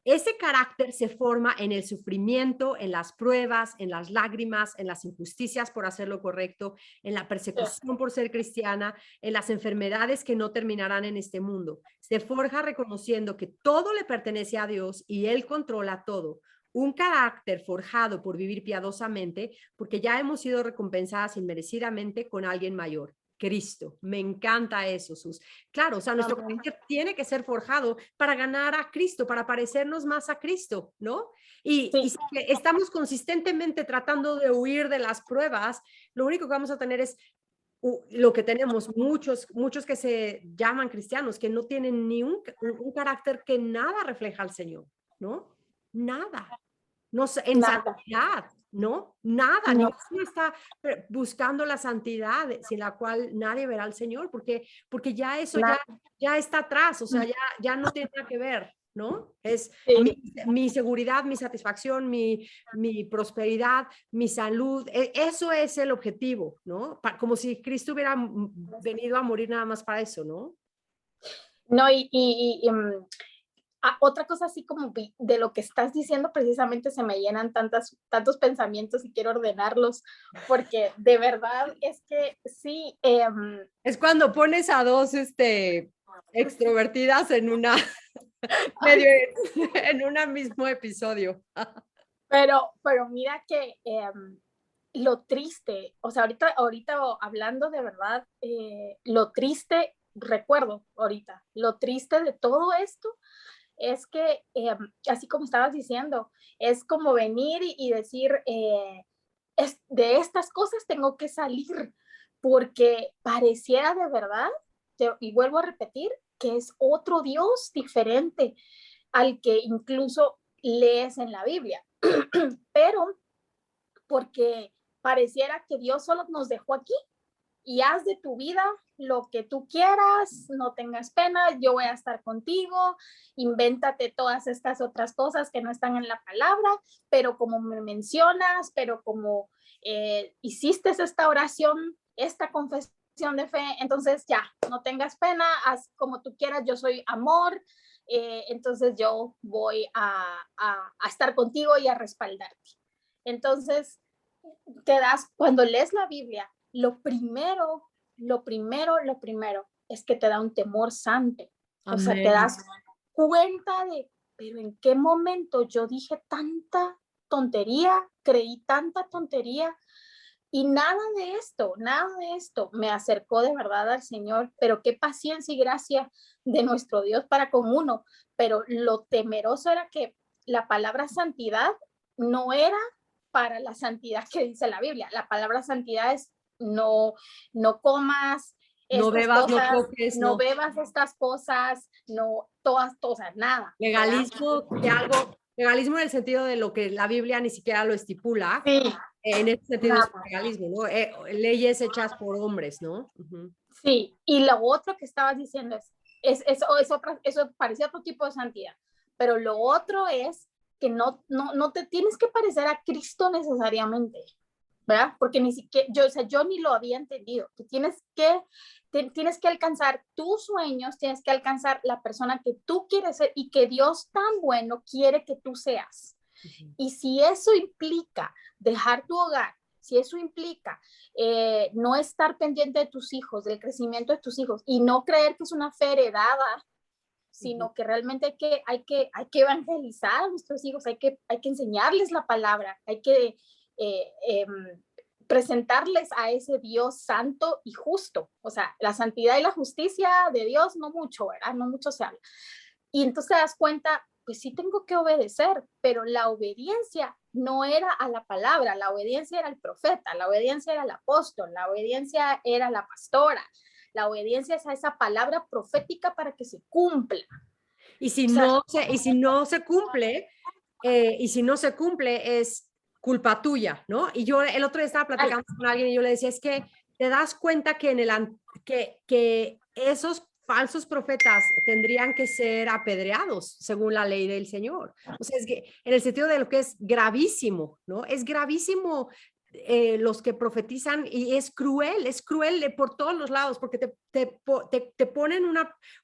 Speaker 1: Ese carácter se forma en el sufrimiento, en las pruebas, en las lágrimas, en las injusticias por hacer lo correcto, en la persecución por ser cristiana, en las enfermedades que no terminarán en este mundo. Se forja reconociendo que todo le pertenece a Dios y Él controla todo. Un carácter forjado por vivir piadosamente, porque ya hemos sido recompensadas inmerecidamente con alguien mayor. Cristo. Me encanta eso, Sus. Claro, o sea, nuestro carácter tiene que ser forjado para ganar a Cristo, para parecernos más a Cristo, ¿no? Y
Speaker 2: Sí,
Speaker 1: si estamos consistentemente tratando de huir de las pruebas, lo único que vamos a tener es lo que tenemos muchos que se llaman cristianos, que no tienen ni un carácter que nada refleja al Señor, ¿no? Nada. No sé, en
Speaker 2: nada.
Speaker 1: santidad, ¿no? Nada,
Speaker 2: No,
Speaker 1: ninguno está buscando la santidad sin la cual nadie verá al Señor, porque ya eso
Speaker 2: nada.
Speaker 1: ya está atrás, o sea, ya no tiene nada que ver, ¿no? Es
Speaker 2: Sí,
Speaker 1: mi seguridad, mi satisfacción, mi prosperidad, mi salud, eso es el objetivo, ¿no? Como si Cristo hubiera venido a morir nada más para eso, ¿no?
Speaker 2: no, otra cosa así como de lo que estás diciendo, precisamente se me llenan tantos pensamientos y quiero ordenarlos, porque de verdad es que sí.
Speaker 1: Es cuando pones a dos extrovertidas en una medio en un mismo episodio.
Speaker 2: pero mira que lo triste, o sea, ahorita hablando de verdad, lo triste, recuerdo ahorita, lo triste de todo esto es que, así como estabas diciendo, es como venir y decir, de estas cosas tengo que salir, porque pareciera de verdad, y vuelvo a repetir, que es otro Dios diferente al que incluso lees en la Biblia, pero porque pareciera que Dios solo nos dejó aquí y haz de tu vida lo que tú quieras, no tengas pena, yo voy a estar contigo, invéntate todas estas otras cosas que no están en la palabra, pero como me mencionas, pero como hiciste esta oración, esta confesión de fe, entonces ya, no tengas pena, haz como tú quieras, yo soy amor, entonces yo voy a estar contigo y a respaldarte. Entonces, cuando lees la Biblia, lo primero es que te da un temor santo. O sea, te
Speaker 1: Amén.
Speaker 2: das cuenta de, pero ¿en qué momento yo dije tanta tontería, creí tanta tontería? Y nada de esto me acercó de verdad al Señor, pero qué paciencia y gracia de nuestro Dios para con uno. Pero lo temeroso era que la palabra santidad no era para la santidad que dice la Biblia. La palabra santidad es no comas
Speaker 1: No
Speaker 2: estas
Speaker 1: bebas, no
Speaker 2: cosas,
Speaker 1: toques,
Speaker 2: no
Speaker 1: no.
Speaker 2: bebas estas cosas, no todas, nada, ¿verdad?
Speaker 1: Legalismo en el sentido de lo que la Biblia ni siquiera lo estipula.
Speaker 2: Sí,
Speaker 1: En ese sentido es
Speaker 2: nada.
Speaker 1: legalismo, ¿no? Leyes hechas por hombres, ¿no? Uh-huh.
Speaker 2: Sí, y lo otro que estabas diciendo eso parecía otro tipo de santidad, pero lo otro es que no te tienes que parecer a Cristo necesariamente, ¿verdad? Porque ni siquiera, yo ni lo había entendido, que tienes que alcanzar tus sueños, tienes que alcanzar la persona que tú quieres ser y que Dios tan bueno quiere que tú seas.
Speaker 1: Uh-huh.
Speaker 2: Y si eso implica dejar tu hogar, si eso implica no estar pendiente de tus hijos, del crecimiento de tus hijos y no creer que es una fe heredada,
Speaker 1: Uh-huh.
Speaker 2: sino que realmente hay que evangelizar a nuestros hijos, hay que enseñarles la palabra, hay que eh, eh, presentarles a ese Dios santo y justo. O sea, la santidad y la justicia de Dios no mucho, ¿verdad? No mucho se habla. Y entonces te das cuenta pues sí tengo que obedecer, pero la obediencia no era a la palabra, la obediencia era al profeta, la obediencia era al apóstol, la obediencia era a la pastora, la obediencia es a esa palabra profética para que se cumpla.
Speaker 1: Y si
Speaker 2: O sea,
Speaker 1: no se cumple, es culpa tuya, ¿no? Y yo el otro día estaba platicando con alguien y yo le decía, es que te das cuenta que que esos falsos profetas tendrían que ser apedreados según la ley del Señor. O sea, es que en el sentido de lo que es gravísimo, ¿no? Es gravísimo los que profetizan y es cruel por todos los lados porque te ponen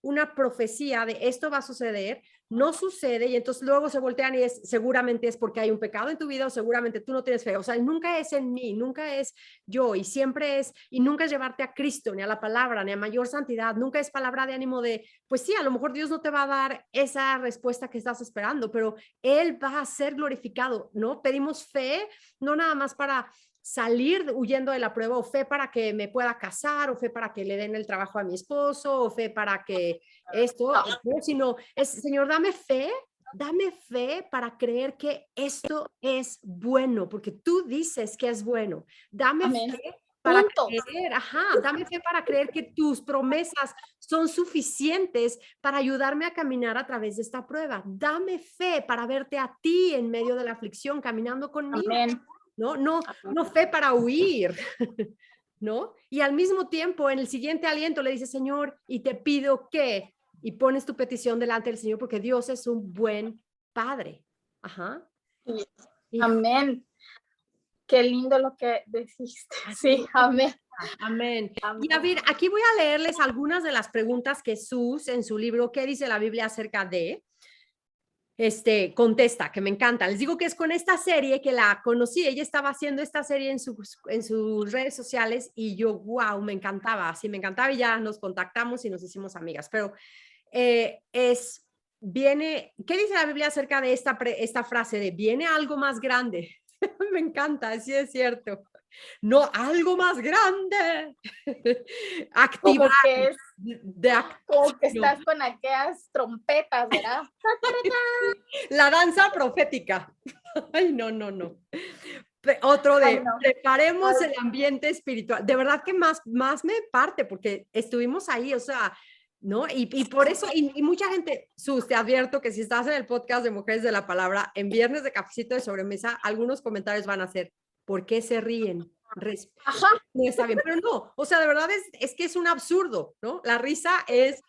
Speaker 1: una profecía de esto va a suceder, no sucede y entonces luego se voltean y seguramente es porque hay un pecado en tu vida o seguramente tú no tienes fe, o sea, nunca es en mí, nunca es yo y siempre es, y nunca es llevarte a Cristo, ni a la palabra, ni a mayor santidad, nunca es palabra de ánimo de, pues sí, a lo mejor Dios no te va a dar esa respuesta que estás esperando, pero Él va a ser glorificado, ¿no? Pedimos fe, no nada más para salir huyendo de la prueba o fe para que me pueda casar o fe para que le den el trabajo a mi esposo o fe para que esto, no, sino es, Señor, dame fe para creer que esto es bueno, porque tú dices que es bueno. Dame
Speaker 2: amén.
Speaker 1: fe para
Speaker 2: Punto.
Speaker 1: creer, dame fe para creer que tus promesas son suficientes para ayudarme a caminar a través de esta prueba. Dame fe para verte a ti en medio de la aflicción, caminando conmigo.
Speaker 2: Amén.
Speaker 1: No fe para huir, ¿no? Y al mismo tiempo, en el siguiente aliento le dice, Señor, y te pido que, y pones tu petición delante del Señor, porque Dios es un buen Padre. Ajá.
Speaker 2: Sí. Amén. Qué lindo lo que dijiste. Sí, amén.
Speaker 1: Amén. Y a ver, aquí voy a leerles algunas de las preguntas que Sus en su libro, ¿Qué dice la Biblia acerca de? Contesta, que me encanta. Les digo que es con esta serie que la conocí. Ella estaba haciendo esta serie en sus redes sociales y yo, wow, me encantaba. Sí, me encantaba y ya nos contactamos y nos hicimos amigas. Pero ¿qué dice la Biblia acerca de esta frase de viene algo más grande? Me encanta, sí es cierto. No, algo más grande. Activar.
Speaker 2: Como que es, como que estás con aquellas trompetas, ¿verdad?
Speaker 1: La danza profética. Ay, no. Otro de preparemos el ambiente espiritual. De verdad que más me parte porque estuvimos ahí, o sea, ¿no? Y por eso, y mucha gente, te advierto que si estás en el podcast de Mujeres de la Palabra, en Viernes de Cafecito de Sobremesa, algunos comentarios van a ser, ¿por qué se ríen?
Speaker 2: Ajá.
Speaker 1: No está bien, pero no, o sea, de verdad es que es un absurdo, ¿no? La risa es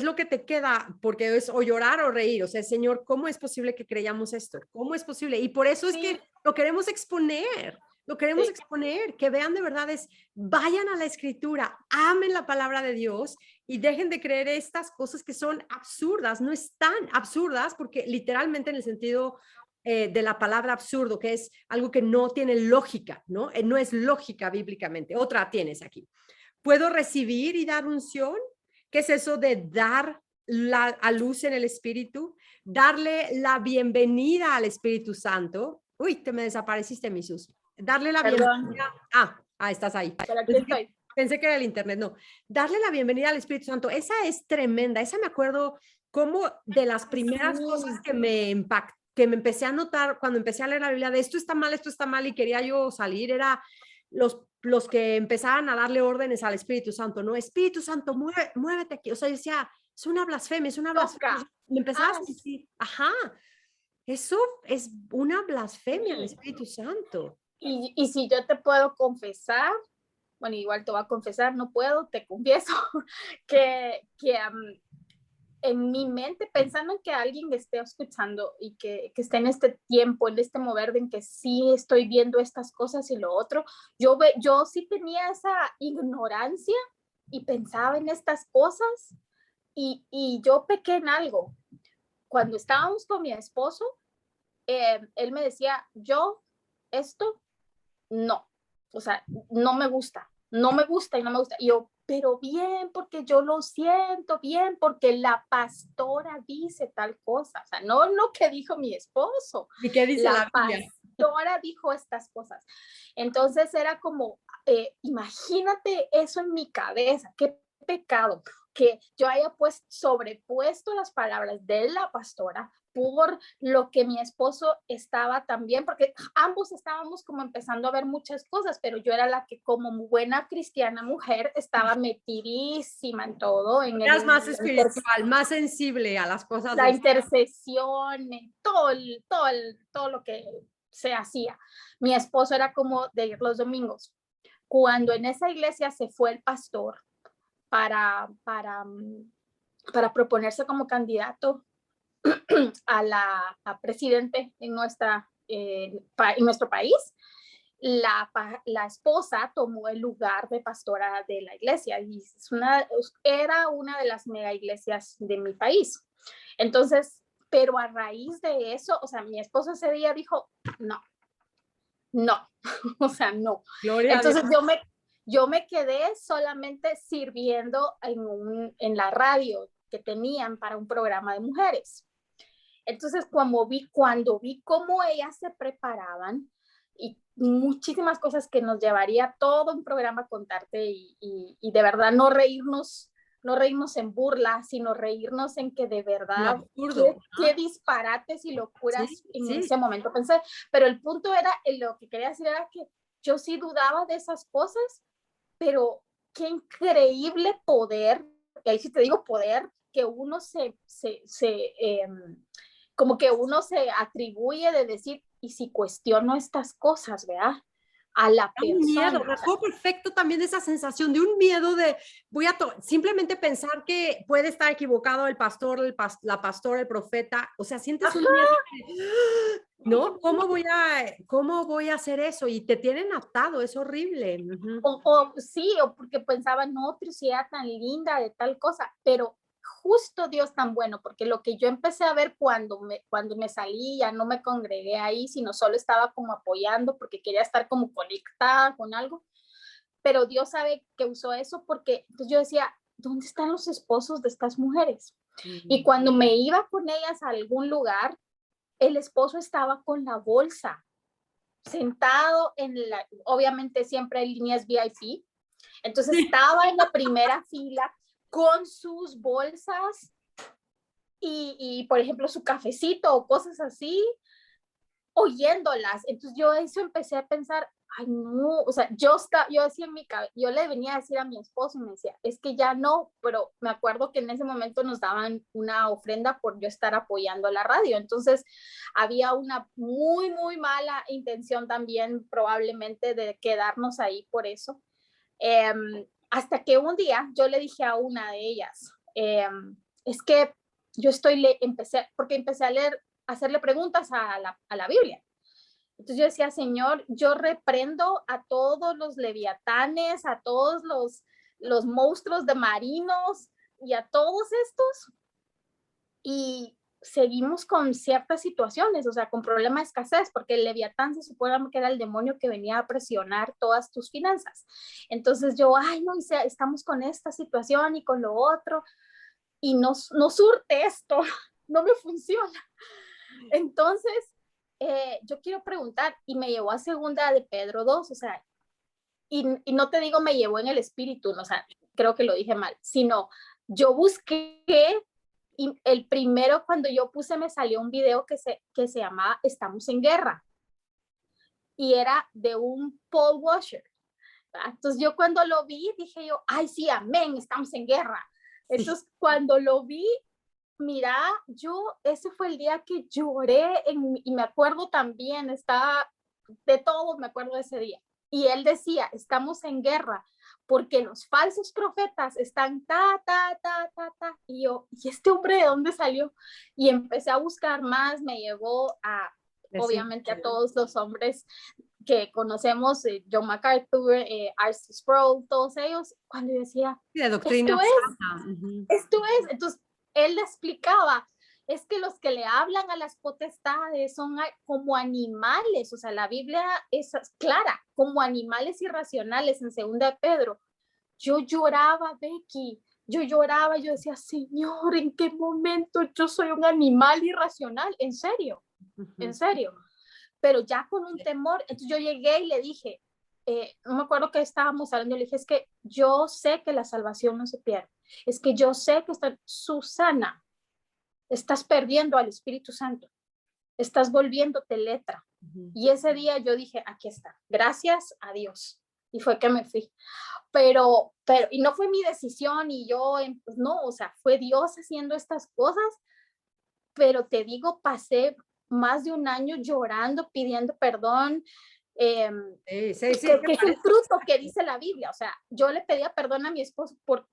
Speaker 1: lo que te queda, porque es o llorar o reír, o sea, Señor, ¿cómo es posible que creyamos esto? ¿Cómo es posible? Y por eso es que lo queremos exponer, que vean de verdad vayan a la Escritura, amen la palabra de Dios y dejen de creer estas cosas que son absurdas, no están absurdas porque literalmente en el sentido de la palabra absurdo, que es algo que no tiene lógica, ¿no? No es lógica bíblicamente. Otra tienes aquí. ¿Puedo recibir y dar unción? ¿Qué es eso de dar a luz en el Espíritu? Darle la bienvenida al Espíritu Santo. Uy, te me desapareciste, mi Sus. Darle la bienvenida. Estás ahí. Pensé que era el internet, no. Darle la bienvenida al Espíritu Santo. Esa es tremenda. Esa me acuerdo como de las primeras cosas que me impactó, que me empecé a notar cuando empecé a leer la Biblia de esto está mal y quería yo salir, era los que empezaban a darle órdenes al Espíritu Santo, ¿no? Espíritu Santo, muévete aquí. O sea, yo decía, es una blasfemia. Me empezaba a decir, eso es una blasfemia al Espíritu Santo.
Speaker 2: Y si yo te puedo confesar, bueno, igual te voy a confesar, no puedo, te confieso, que en mi mente, pensando en que alguien esté escuchando y que esté en este tiempo, en este mover de en que sí estoy viendo estas cosas y lo otro, yo sí tenía esa ignorancia y pensaba en estas cosas y yo pequé en algo. Cuando estábamos con mi esposo, él me decía, esto no, o sea, no me gusta. Y yo, pero bien, porque yo lo siento, bien, porque la pastora dice tal cosa, o sea, no lo que dijo mi esposo.
Speaker 1: ¿Y qué dice la Biblia?
Speaker 2: Pastora dijo estas cosas. Entonces era como, imagínate eso en mi cabeza, qué pecado. que yo haya pues sobrepuesto las palabras de la pastora por lo que mi esposo estaba también, porque ambos estábamos como empezando a ver muchas cosas, pero yo era la que como buena cristiana mujer estaba metidísima en todo, en
Speaker 1: Eras más espiritual, más sensible a las cosas
Speaker 2: la
Speaker 1: del...
Speaker 2: intercesión, todo lo que se hacía. Mi esposo era como de ir los domingos. Cuando en esa iglesia se fue el pastor para proponerse como candidato a presidente en nuestro país, la esposa tomó el lugar de pastora de la iglesia y era una de las mega iglesias de mi país. Entonces, pero a raíz de eso, o sea, mi esposo ese día dijo, no, o sea, no.
Speaker 1: Gloria
Speaker 2: Entonces
Speaker 1: a Dios.
Speaker 2: yo me quedé solamente sirviendo en la radio que tenían para un programa de mujeres. Entonces, cuando vi cómo ellas se preparaban y muchísimas cosas que nos llevaría todo un programa a contarte y de verdad no reírnos en burla, sino reírnos en que de verdad
Speaker 1: absurdo,
Speaker 2: qué disparates y locuras
Speaker 1: sí,
Speaker 2: en
Speaker 1: sí.
Speaker 2: ese momento pensé. Pero el punto era, lo que quería decir era que yo sí dudaba de esas cosas, pero qué increíble poder, y ahí sí te digo poder, que uno como que uno se atribuye de decir, y si cuestiono estas cosas, ¿verdad? A la
Speaker 1: Un miedo,
Speaker 2: persona.
Speaker 1: me acuerdo perfecto también de esa sensación de un miedo de simplemente pensar que puede estar equivocado el pastor, la pastora, el profeta, o sea, sientes un miedo de, ¿no? ¿Cómo voy a hacer eso? Y te tienen atado, es horrible.
Speaker 2: Sí, o porque pensaban, no, pero si era tan linda de tal cosa, pero justo Dios tan bueno, porque lo que yo empecé a ver cuando me salí, ya no me congregué ahí, sino solo estaba como apoyando porque quería estar como conectada con algo, pero Dios sabe que usó eso porque entonces yo decía, ¿dónde están los esposos de estas mujeres? Y cuando me iba con ellas a algún lugar, el esposo estaba con la bolsa, sentado obviamente siempre hay líneas VIP, entonces
Speaker 1: Sí.
Speaker 2: estaba en la primera fila con sus bolsas por ejemplo, su cafecito o cosas así, oyéndolas. Entonces yo eso empecé a pensar, ay no, o sea, yo decía en mi cabeza, yo le venía a decir a mi esposo y me decía, es que ya no, pero me acuerdo que en ese momento nos daban una ofrenda por yo estar apoyando la radio. Entonces había una muy, muy mala intención también probablemente de quedarnos ahí por eso. Hasta que un día yo le dije a una de ellas, es que yo empecé a leer, a hacerle preguntas a la Biblia. Entonces yo decía, Señor, yo reprendo a todos los leviatanes, a todos los monstruos de marinos y a todos estos. Y seguimos con ciertas situaciones, o sea, con problema de escasez, porque el leviatán se supone que era el demonio que venía a presionar todas tus finanzas. Entonces yo, ay, no, estamos con esta situación y con lo otro, y no surte esto, no me funciona. Entonces, yo quiero preguntar, y me llevó a segunda de Pedro 2, o sea, y no te digo me llevó en el espíritu, o sea, creo que lo dije mal, sino yo busqué y el primero cuando yo puse me salió un video que se llamaba Estamos en Guerra y era de un Paul Washer. ¿Verdad? Entonces yo cuando lo vi dije yo, ay sí, amén, estamos en guerra. Entonces cuando lo vi, mira, ese fue el día que lloré y me acuerdo también, estaba de todo, me acuerdo de ese día. Y él decía, estamos en guerra porque los falsos profetas están y yo, ¿y este hombre de dónde salió? Y empecé a buscar más, me llevó obviamente a todos los hombres que conocemos, John MacArthur, R.C. Sproul, todos ellos, cuando yo decía,
Speaker 1: de doctrina
Speaker 2: esto es, entonces él le explicaba, es que los que le hablan a las potestades son como animales, o sea, la Biblia es clara, como animales irracionales en 2 Pedro. Yo lloraba, Becky, yo lloraba, yo decía, Señor, ¿en qué momento yo soy un animal irracional? En serio, pero ya con un temor. Entonces yo llegué y le dije, no me acuerdo que estábamos hablando, le dije, es que yo sé que la salvación no se pierde, es que yo sé que Susana, estás perdiendo al Espíritu Santo, estás volviéndote letra. Y ese día yo dije, aquí está, gracias a Dios. Y fue que me fui. Pero, y no fue mi decisión y yo, pues no, o sea, fue Dios haciendo estas cosas, pero te digo, pasé más de un año llorando, pidiendo perdón, que es el fruto que dice la Biblia. O sea, yo le pedía perdón a mi esposo porque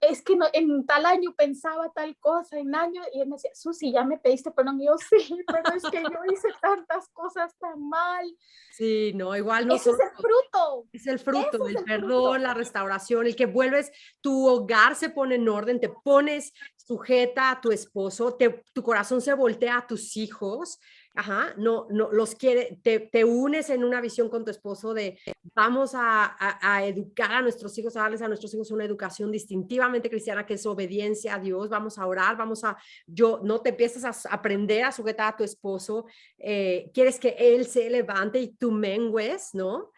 Speaker 2: es que no, en tal año pensaba tal cosa, en año, y él me decía, Susi, ya me pediste perdón. Y yo, sí, pero es que yo hice tantas cosas tan mal.
Speaker 1: Sí, no, igual
Speaker 2: Ese es el fruto.
Speaker 1: Es el fruto, el perdón, la restauración, el que vuelves, tu hogar se pone en orden, te pones sujeta a tu esposo, tu corazón se voltea a tus hijos, ajá, no, los quiere, te unes en una visión con tu esposo de vamos a educar a nuestros hijos, a darles a nuestros hijos una educación distintivamente cristiana que es obediencia a Dios, vamos a orar, no te empiezas a aprender a sujetar a tu esposo, quieres que él se levante y tú mengues, ¿no?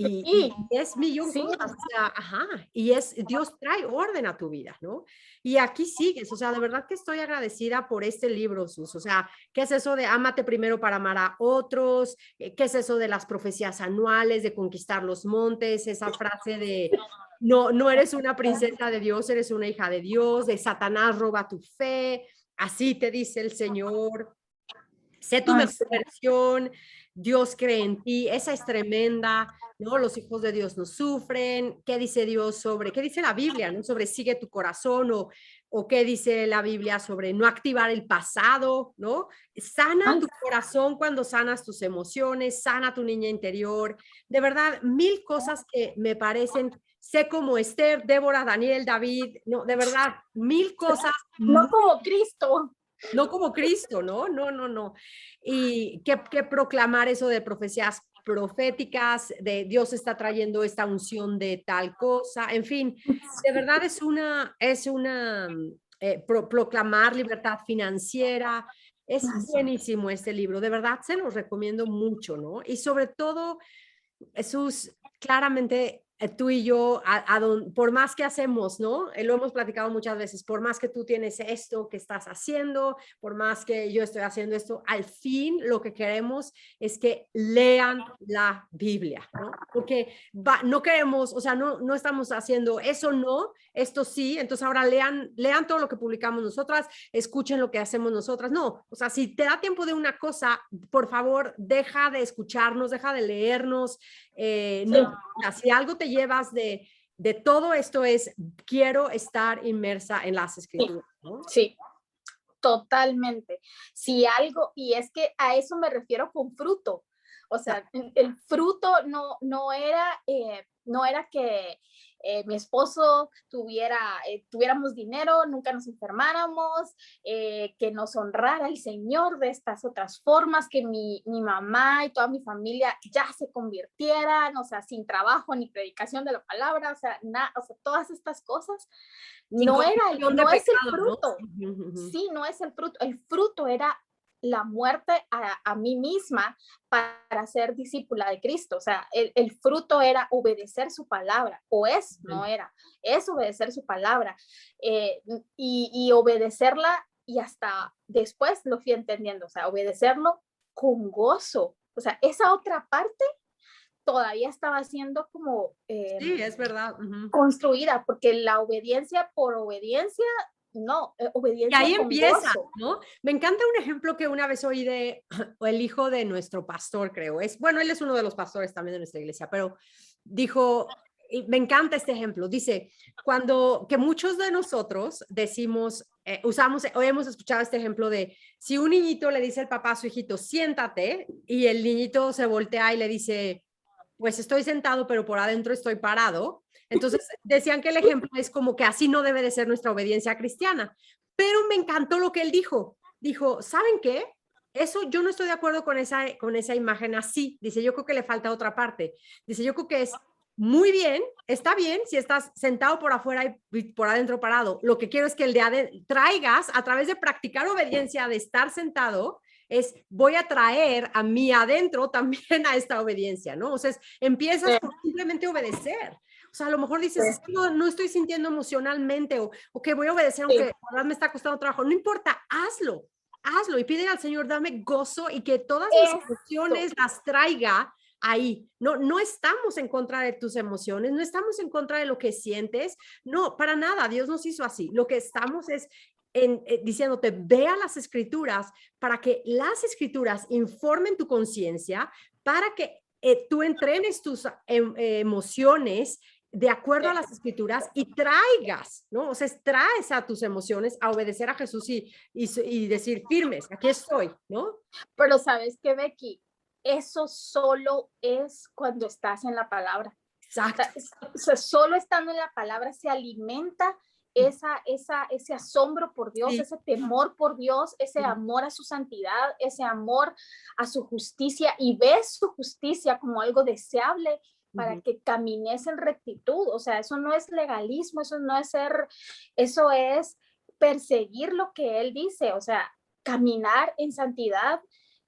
Speaker 1: Y es millón
Speaker 2: sí.
Speaker 1: cosas, o sea, ajá, Dios trae orden a tu vida, ¿no? Y aquí sigues, o sea, de verdad que estoy agradecida por este libro, Sus, o sea, ¿qué es eso de ámate primero para amar a otros? ¿Qué es eso de las profecías anuales, de conquistar los montes? Esa frase de, no eres una princesa de Dios, eres una hija de Dios, de Satanás roba tu fe, así te dice el Señor. Sé tu mejor versión, Dios cree en ti, esa es tremenda, ¿no? Los hijos de Dios no sufren, ¿qué dice Dios qué dice la Biblia, ¿no? Sobre sigue tu corazón o qué dice la Biblia sobre no activar el pasado, ¿no? Sana tu corazón cuando sanas tus emociones, sana tu niña interior, de verdad, 1000 cosas que me parecen, sé como Esther, Débora, Daniel, David, no, de verdad, 1000 cosas.
Speaker 2: No como Cristo.
Speaker 1: No como Cristo, ¿no? No. Y que proclamar eso de profecías proféticas, de Dios está trayendo esta unción de tal cosa, en fin, de verdad es proclamar libertad financiera, es buenísimo este libro, de verdad se los recomiendo mucho, ¿no? Y sobre todo, Jesús, claramente tú y yo, por más que hacemos, ¿no? Lo hemos platicado muchas veces, por más que tú tienes esto que estás haciendo, por más que yo estoy haciendo esto, al fin lo que queremos es que lean la Biblia, ¿no? Porque no queremos, o sea, no estamos haciendo eso, no, esto sí, entonces ahora lean todo lo que publicamos nosotras, escuchen lo que hacemos nosotras, no, o sea, si te da tiempo de una cosa, por favor, deja de escucharnos, deja de leernos, no, si algo te llevas de todo esto es, quiero estar inmersa en las escrituras, ¿no?
Speaker 2: Sí, totalmente. Si algo, y es que a eso me refiero con fruto, o sea, el fruto no era que mi esposo tuviéramos dinero, nunca nos enfermáramos, que nos honrara el Señor de estas otras formas, que mi mamá y toda mi familia ya se convirtieran, o sea, sin trabajo ni predicación de la palabra, o sea, todas estas cosas. No es el fruto, ¿no? Sí, no es el fruto. El fruto era la muerte a mí misma para ser discípula de Cristo. O sea, el fruto era obedecer su palabra, es obedecer su palabra y obedecerla, y hasta después lo fui entendiendo, o sea, obedecerlo con gozo. O sea, esa otra parte todavía estaba siendo como
Speaker 1: sí, es verdad.
Speaker 2: construida, porque la obediencia por obediencia, no, obediencia.
Speaker 1: Y ahí
Speaker 2: con
Speaker 1: empieza,
Speaker 2: gozo.
Speaker 1: ¿no? Me encanta un ejemplo que una vez oí de el hijo de nuestro pastor, creo. Bueno, él es uno de los pastores también de nuestra iglesia, pero dijo, y me encanta este ejemplo, dice, que muchos de nosotros decimos, hoy hemos escuchado este ejemplo de, si un niñito le dice al papá a su hijito, siéntate, y el niñito se voltea y le dice, pues estoy sentado, pero por adentro estoy parado. Entonces decían que el ejemplo es como que así no debe de ser nuestra obediencia cristiana. Pero me encantó lo que él dijo. Dijo, ¿saben qué? Eso yo no estoy de acuerdo con esa imagen así. Dice, yo creo que le falta otra parte. Dice, yo creo que es muy bien, está bien si estás sentado por afuera y por adentro parado. Lo que quiero es que traigas a través de practicar obediencia, de estar sentado, es voy a traer a mí adentro también a esta obediencia, ¿no? O sea, empiezas por simplemente obedecer. O sea, a lo mejor dices, es que no estoy sintiendo emocionalmente o que voy a obedecer aunque la verdad me está costando trabajo. No importa, hazlo y pide al Señor, dame gozo y que todas mis emociones las traiga ahí. No estamos en contra de tus emociones, no estamos en contra de lo que sientes, no, para nada, Dios nos hizo así. Lo que estamos es diciéndote, ve a las escrituras para que las escrituras informen tu conciencia, para que tú entrenes tus emociones de acuerdo a las escrituras y traigas, ¿no? O sea, traes a tus emociones a obedecer a Jesús y decir firmes, aquí estoy, ¿no?
Speaker 2: Pero ¿sabes qué, Becky? Eso solo es cuando estás en la palabra.
Speaker 1: Exacto.
Speaker 2: O sea, solo estando en la palabra se alimenta ese asombro por Dios, ese temor por Dios, ese amor a su santidad, ese amor a su justicia, y ves su justicia como algo deseable para que camines en rectitud. O sea, eso no es legalismo, eso no es eso es perseguir lo que Él dice. O sea, caminar en santidad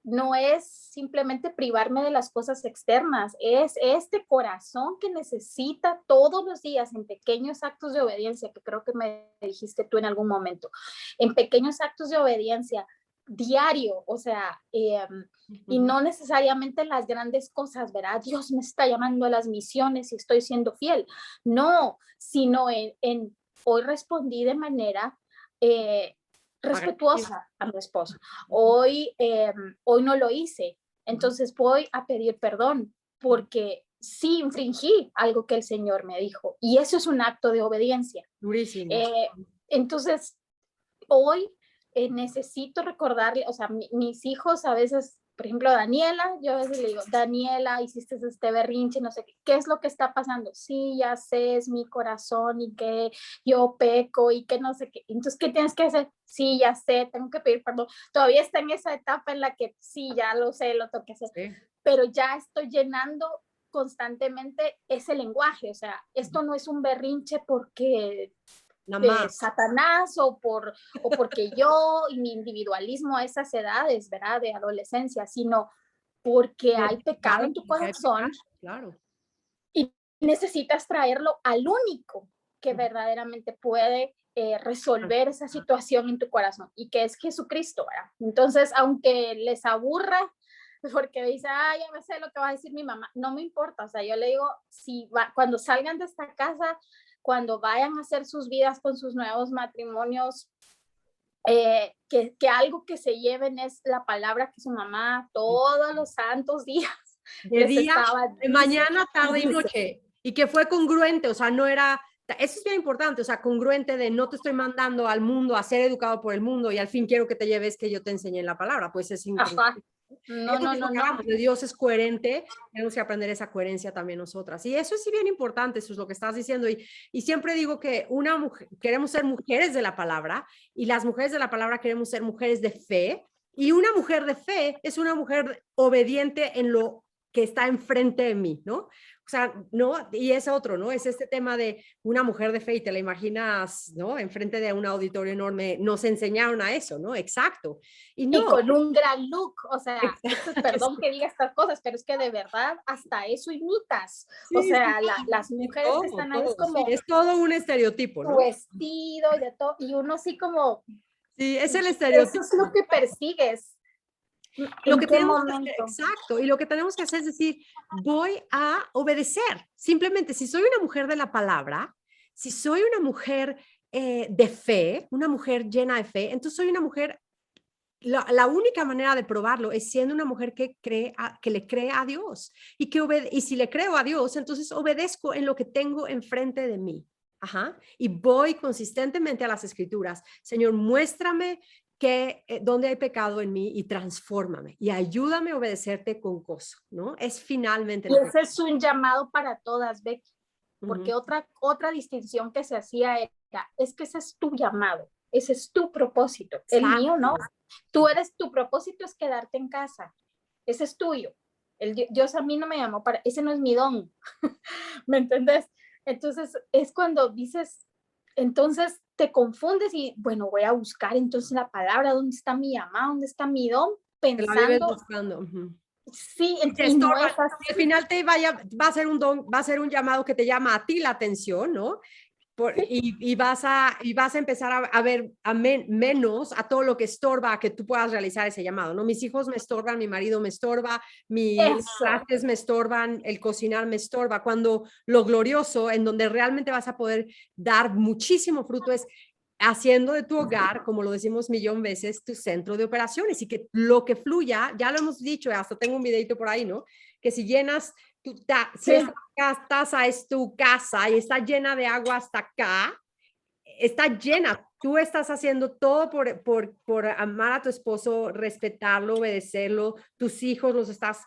Speaker 2: no es simplemente privarme de las cosas externas, es este corazón que necesita todos los días en pequeños actos de obediencia, que creo que me dijiste tú en algún momento, en pequeños actos de obediencia diario, o sea, y no necesariamente las grandes cosas, ¿verdad? Dios me está llamando a las misiones y estoy siendo fiel. No, sino hoy respondí de manera respetuosa a mi esposo. Hoy no lo hice, entonces voy a pedir perdón porque sí infringí algo que el Señor me dijo, y eso es un acto de obediencia.
Speaker 1: Durísimo.
Speaker 2: Entonces, hoy necesito recordarle, o sea, mis hijos a veces, por ejemplo, Daniela, yo a veces le digo, Daniela, hiciste este berrinche, no sé qué es lo que está pasando. Sí, ya sé, es mi corazón y que yo peco y que no sé qué. Entonces, ¿qué tienes que hacer? Sí, ya sé, tengo que pedir perdón. Todavía está en esa etapa en la que sí, ya lo sé, lo tengo que hacer. Sí. Pero ya estoy llenando constantemente ese lenguaje. O sea, esto no es un berrinche porque de Satanás o porque yo y mi individualismo a esas edades, ¿verdad? De adolescencia, sino porque hay pecado en tu corazón.
Speaker 1: Claro.
Speaker 2: Y necesitas traerlo al único que verdaderamente puede resolver esa situación en tu corazón, y que es Jesucristo, ¿verdad? Entonces, aunque les aburra, porque dice, ya me sé lo que va a decir mi mamá, no me importa. O sea, yo le digo, cuando salgan de esta casa, cuando vayan a hacer sus vidas con sus nuevos matrimonios, que algo que se lleven es la palabra que su mamá todos los santos días
Speaker 1: de día, de mañana, tarde y noche, y que fue congruente. O sea, no era, eso es bien importante, o sea, congruente de no te estoy mandando al mundo a ser educado por el mundo y al fin quiero que te lleves que yo te enseñe la palabra, pues es incongruente. No. Dios es coherente, tenemos que aprender esa coherencia también nosotras. Y eso es bien importante, eso es lo que estás diciendo. Y siempre digo que una mujer, queremos ser mujeres de la palabra, y las mujeres de la palabra queremos ser mujeres de fe. Y una mujer de fe es una mujer obediente en lo que está enfrente de mí, ¿no? O sea, ¿no? Y es otro, ¿no? Es este tema de una mujer de fe y te la imaginas, ¿no? Enfrente de un auditorio enorme, nos enseñaron a eso, ¿no? Exacto.
Speaker 2: Y con un gran look, o sea, perdón que diga estas cosas, pero es que de verdad hasta eso imitas. Sí, o sea, las mujeres que están ahí es como...
Speaker 1: Sí, es todo un estereotipo, ¿no?
Speaker 2: Tu vestido y de todo, y uno así como...
Speaker 1: Sí, es el estereotipo.
Speaker 2: Eso es lo que persigues.
Speaker 1: Lo que tenemos que hacer, exacto, y lo que tenemos que hacer es decir, voy a obedecer. Simplemente, si soy una mujer de la palabra, si soy una mujer de fe, una mujer llena de fe, entonces soy una mujer, la única manera de probarlo es siendo una mujer que le cree a Dios, y si le creo a Dios, entonces obedezco en lo que tengo enfrente de mí. Ajá. Y voy consistentemente a las escrituras. Señor, muéstrame dónde hay pecado en mí y transfórmame y ayúdame a obedecerte con gozo, ¿no? Es finalmente.
Speaker 2: Y ese es un llamado para todas, Becky, porque otra distinción que se hacía era, es que ese es tu llamado, ese es tu propósito. Exacto. El mío no. Tu propósito es quedarte en casa, ese es tuyo. Dios a mí no me llamó ese no es mi don. ¿Me entendés? Entonces es cuando dices, entonces te confundes y bueno, voy a buscar entonces la palabra, ¿dónde está mi llamado? ¿Dónde está mi don?
Speaker 1: Te la vives
Speaker 2: pensando,
Speaker 1: buscando. Uh-huh.
Speaker 2: sí,
Speaker 1: Te
Speaker 2: y no
Speaker 1: estorba.
Speaker 2: es así.
Speaker 1: Y al final va a ser un don, va a ser un llamado que te llama a ti la atención, ¿no? Y vas a empezar a ver menos a todo lo que estorba a que tú puedas realizar ese llamado, ¿no? Mis hijos me estorban, mi marido me estorba, mis
Speaker 2: Eso.
Speaker 1: trastes me estorban, el cocinar me estorba, cuando lo glorioso, en donde realmente vas a poder dar muchísimo fruto, es haciendo de tu hogar, como lo decimos millón veces, tu centro de operaciones, y que lo que fluya, ya lo hemos dicho, hasta tengo un videito por ahí, ¿no? Que si llenas si
Speaker 2: Sí.
Speaker 1: esta taza es tu casa y está llena de agua hasta acá, está llena. Tú estás haciendo todo por amar a tu esposo, respetarlo, obedecerlo. Tus hijos estás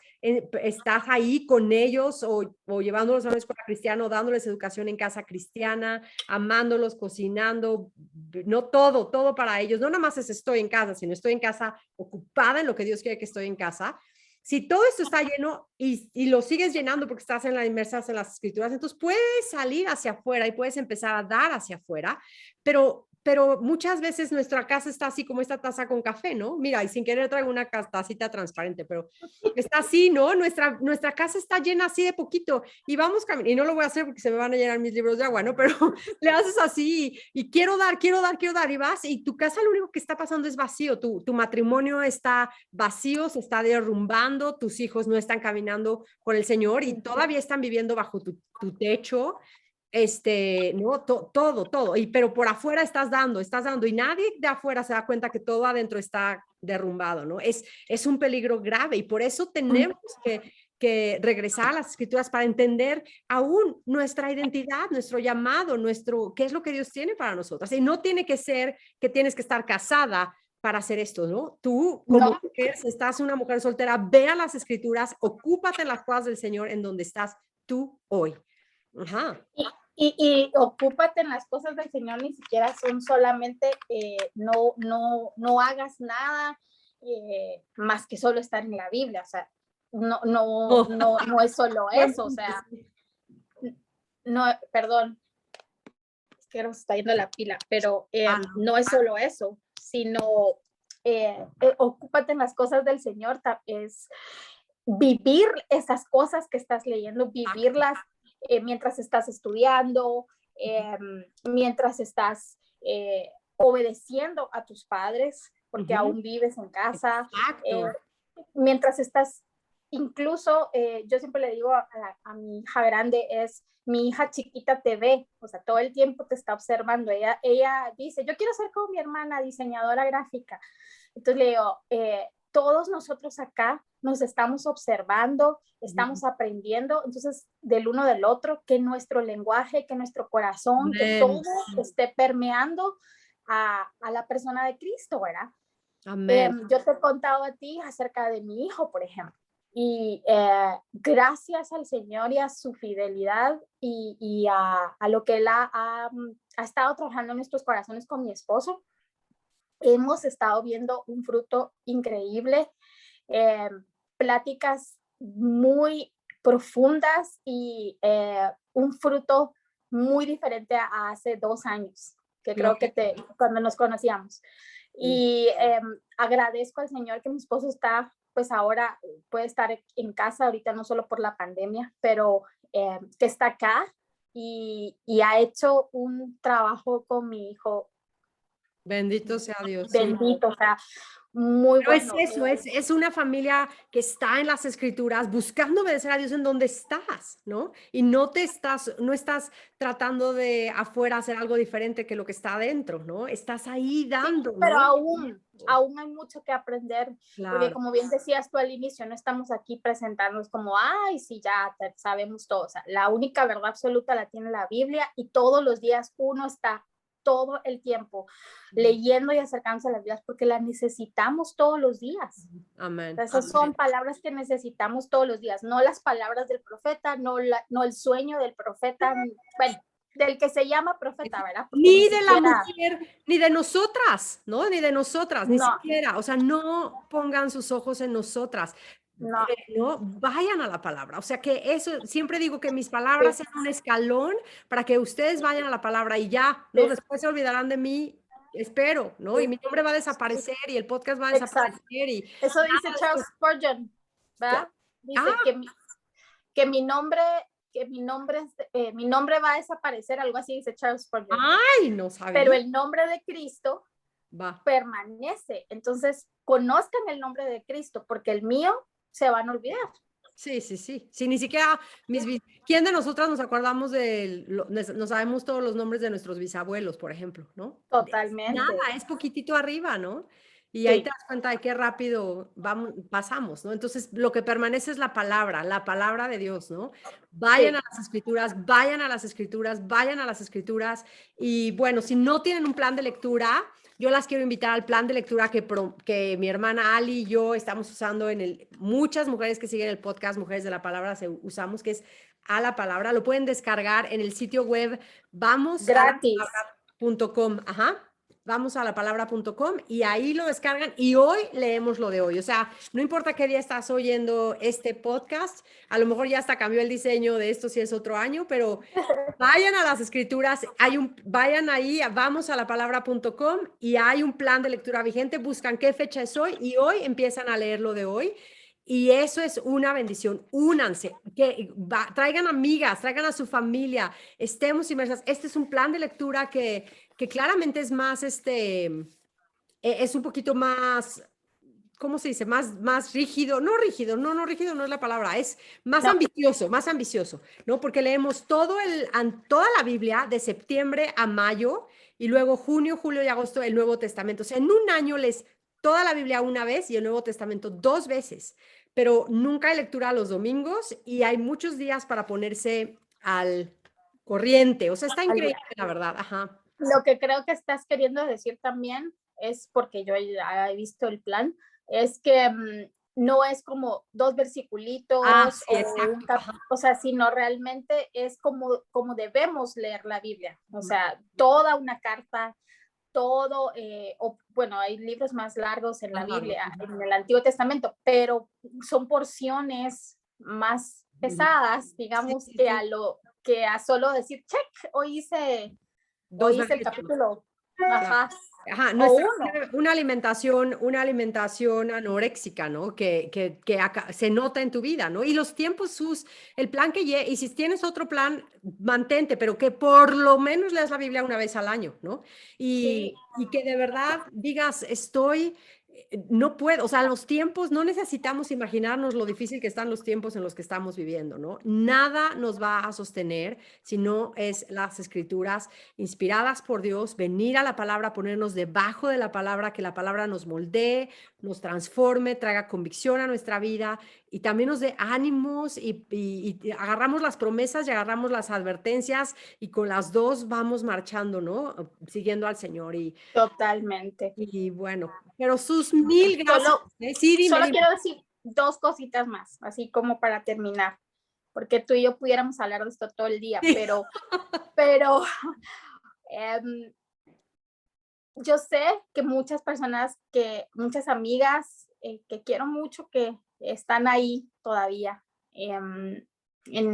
Speaker 1: ahí con ellos o llevándolos a una escuela cristiana, dándoles educación en casa cristiana, amándolos, cocinando, no todo para ellos. No nada más es estoy en casa, sino estoy en casa ocupada en lo que Dios quiere que estoy en casa. Si todo esto está lleno y lo sigues llenando porque estás inmersas en las escrituras, entonces puedes salir hacia afuera y puedes empezar a dar hacia afuera, pero muchas veces nuestra casa está así como esta taza con café, ¿no? Mira, y sin querer traigo una tacita transparente, pero está así, ¿no? Nuestra casa está llena así de poquito y vamos caminando, y no lo voy a hacer porque se me van a llenar mis libros de agua, ¿no? Pero le haces así y quiero dar, y vas, y tu casa lo único que está pasando es vacío, tu matrimonio está vacío, se está derrumbando, tus hijos no están caminando con el Señor y todavía están viviendo bajo tu techo, no, todo, pero por afuera estás dando, y nadie de afuera se da cuenta que todo adentro está derrumbado, ¿no? Es un peligro grave y por eso tenemos que regresar a las escrituras para entender aún nuestra identidad, nuestro llamado, qué es lo que Dios tiene para nosotras. Y no tiene que ser que tienes que estar casada para hacer esto, ¿no? Tú, como mujer, si estás una mujer soltera, ve a las escrituras, ocúpate en las cosas del Señor en donde estás tú hoy. Ajá.
Speaker 2: Y ocúpate en las cosas del Señor, ni siquiera son solamente, no hagas nada más que solo estar en la Biblia, o sea, no es solo eso, o sea, no, perdón, es que nos está yendo la pila, pero no es solo eso, sino ocúpate en las cosas del Señor, es vivir esas cosas que estás leyendo, vivirlas mientras estás estudiando, mientras estás obedeciendo a tus padres, porque aún vives en casa, mientras estás, incluso yo siempre le digo a mi hija grande, mi hija chiquita te ve, o sea, todo el tiempo te está observando, ella dice, yo quiero ser como mi hermana, diseñadora gráfica, entonces le digo, todos nosotros acá nos estamos observando, estamos aprendiendo, entonces del uno del otro, que nuestro lenguaje, que nuestro corazón, que todo esté permeando a la persona de Cristo, ¿verdad? Yo te he contado a ti acerca de mi hijo, por ejemplo, y gracias al Señor y a su fidelidad y a lo que Él ha estado trabajando en nuestros corazones con mi esposo, hemos estado viendo un fruto increíble, pláticas muy profundas y un fruto muy diferente a hace 2 años, que creo que cuando nos conocíamos. Y agradezco al Señor que mi esposo está, pues ahora puede estar en casa ahorita, no solo por la pandemia, pero que está acá y ha hecho un trabajo con mi hijo.
Speaker 1: Bendito sea Dios.
Speaker 2: Bendito, sí. O sea, muy
Speaker 1: pero
Speaker 2: bueno.
Speaker 1: Es eso, es una familia que está en las escrituras buscando obedecer a Dios en donde estás, ¿no? Y no estás tratando de afuera hacer algo diferente que lo que está adentro, ¿no? Estás ahí dando,
Speaker 2: sí, pero
Speaker 1: ¿no?
Speaker 2: aún hay mucho que aprender, claro. Porque como bien decías tú al inicio, no estamos aquí presentándonos como, ay, sí, ya sabemos todo. O sea, la única verdad absoluta la tiene la Biblia y todos los días uno está todo el tiempo leyendo y acercándose a las vidas porque las necesitamos todos los días.
Speaker 1: Amén.
Speaker 2: Esas son palabras que necesitamos todos los días, no las palabras del profeta, no el sueño del profeta, bueno, del que se llama profeta, ¿verdad? Porque
Speaker 1: ni de la mujer, ni de nosotras, ¿no? Ni de nosotras, ni siquiera. O sea, no pongan sus ojos en nosotras. No, vayan a la palabra. O sea que eso, siempre digo que mis palabras sean un escalón para que ustedes vayan a la palabra y ya, ¿no? Después se olvidarán de mí espero, ¿no? Y mi nombre va a desaparecer y el podcast va a desaparecer
Speaker 2: Exacto.
Speaker 1: y
Speaker 2: Eso dice
Speaker 1: nada de
Speaker 2: Charles
Speaker 1: esto-
Speaker 2: Spurgeon, ¿verdad? Dice
Speaker 1: Ah,
Speaker 2: que mi nombre, mi nombre va a desaparecer, algo así dice Charles Spurgeon.
Speaker 1: ay, no
Speaker 2: Pero
Speaker 1: sabía.
Speaker 2: el nombre de Cristo
Speaker 1: Va.
Speaker 2: permanece. Entonces, conozcan el nombre de Cristo, porque el mío se van a olvidar.
Speaker 1: Sí, sí, sí. Sí, ni siquiera ¿quién de nosotras nos acordamos no sabemos todos los nombres de nuestros bisabuelos, por ejemplo, ¿no? Nada,
Speaker 2: Totalmente.
Speaker 1: es poquitito arriba, ¿no? Y ahí te
Speaker 2: Sí,
Speaker 1: das cuenta de qué rápido pasamos, ¿no? Entonces, lo que permanece es la palabra de Dios, ¿no? Vayan
Speaker 2: sí.
Speaker 1: a las escrituras, vayan a las escrituras, vayan a las escrituras. Y bueno, si no tienen un plan de lectura, yo las quiero invitar al plan de lectura que mi hermana Ali y yo estamos usando muchas mujeres que siguen el podcast Mujeres de la Palabra usamos, que es a la palabra. Lo pueden descargar en el sitio web
Speaker 2: Gratis.
Speaker 1: vamosalapalabra.com. Ajá. Vamosalapalabra.com y ahí lo descargan y hoy leemos lo de hoy. O sea, no importa qué día estás oyendo este podcast, a lo mejor ya hasta cambió el diseño de esto si es otro año, pero vayan a las escrituras, vayan ahí, vamos a la palabra.com y hay un plan de lectura vigente, buscan qué fecha es hoy y hoy empiezan a leer lo de hoy. Y eso es una bendición. Únanse, traigan amigas, traigan a su familia, estemos inmersas. Este es un plan de lectura que claramente es más, es un poquito más, ¿cómo se dice? Más rígido, no rígido no es la palabra, es
Speaker 2: No,
Speaker 1: más ambicioso, ¿no? Porque leemos toda la Biblia de septiembre a mayo y luego junio, julio y agosto el Nuevo Testamento. O sea, en un año lees toda la Biblia una vez y el Nuevo Testamento dos veces, pero nunca hay lectura los domingos y hay muchos días para ponerse al corriente. O sea, está
Speaker 2: algo.
Speaker 1: increíble, la verdad. Ajá.
Speaker 2: Lo que creo que estás queriendo decir también es, porque yo ya he visto el plan, es que no es como dos
Speaker 1: Ah,
Speaker 2: versiculitos
Speaker 1: sí,
Speaker 2: o
Speaker 1: exacto. Ajá.
Speaker 2: o sea, sino realmente es como debemos leer la Biblia. O sea, toda una carta, todo, o, bueno, hay libros más largos en la
Speaker 1: Más largo.
Speaker 2: Biblia, en el Antiguo Testamento, pero son porciones más pesadas,
Speaker 1: Sí,
Speaker 2: digamos,
Speaker 1: sí, sí.
Speaker 2: que a solo decir, check,
Speaker 1: Dos
Speaker 2: hoy hice el
Speaker 1: versículos.
Speaker 2: capítulo,
Speaker 1: Claro.
Speaker 2: ajá,
Speaker 1: Ajá,
Speaker 2: o
Speaker 1: nuestra,
Speaker 2: uno.
Speaker 1: una alimentación anoréxica, ¿no? Que se nota en tu vida, ¿no? Y los tiempos, el plan y si tienes otro plan, mantente, pero que por lo menos leas la Biblia una vez al año, ¿no?
Speaker 2: Sí,
Speaker 1: Y que de verdad digas, no puedo, o sea, los tiempos, no necesitamos imaginarnos lo difícil que están los tiempos en los que estamos viviendo, ¿no? Nada nos va a sostener si no es las escrituras inspiradas por Dios, venir a la palabra, ponernos debajo de la palabra, que la palabra nos moldee, nos transforme, traiga convicción a nuestra vida y también nos dé ánimos y agarramos las promesas y agarramos las advertencias y con las dos vamos marchando, ¿no? Siguiendo al Señor
Speaker 2: totalmente.
Speaker 1: y bueno, pero sus mil gracias.
Speaker 2: Solo,
Speaker 1: Sí, dime,
Speaker 2: solo
Speaker 1: dime.
Speaker 2: quiero decir dos cositas más, así como para terminar, porque tú y yo pudiéramos hablar de esto todo el día,
Speaker 1: Sí.
Speaker 2: pero em, yo sé que muchas personas, muchas amigas que quiero mucho, que están ahí todavía en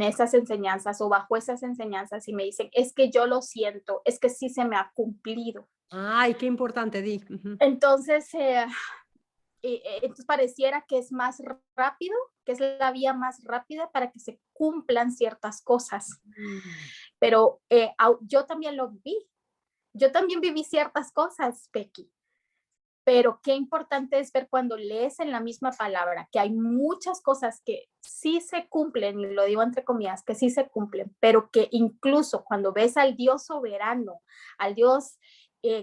Speaker 2: esas enseñanzas o bajo esas enseñanzas y me dicen, es que yo lo siento, es que sí se me ha cumplido.
Speaker 1: Ay, qué importante, Di. Ujú.
Speaker 2: Entonces, entonces pareciera que es más rápido, que es la vía más rápida para que se cumplan ciertas cosas.
Speaker 1: Mm.
Speaker 2: Pero yo también lo vi. Yo también viví ciertas cosas, Becky. Pero qué importante es ver cuando lees en la misma palabra que hay muchas cosas que sí se cumplen, y lo digo entre comillas, que sí se cumplen, pero que incluso cuando ves al Dios soberano, al Dios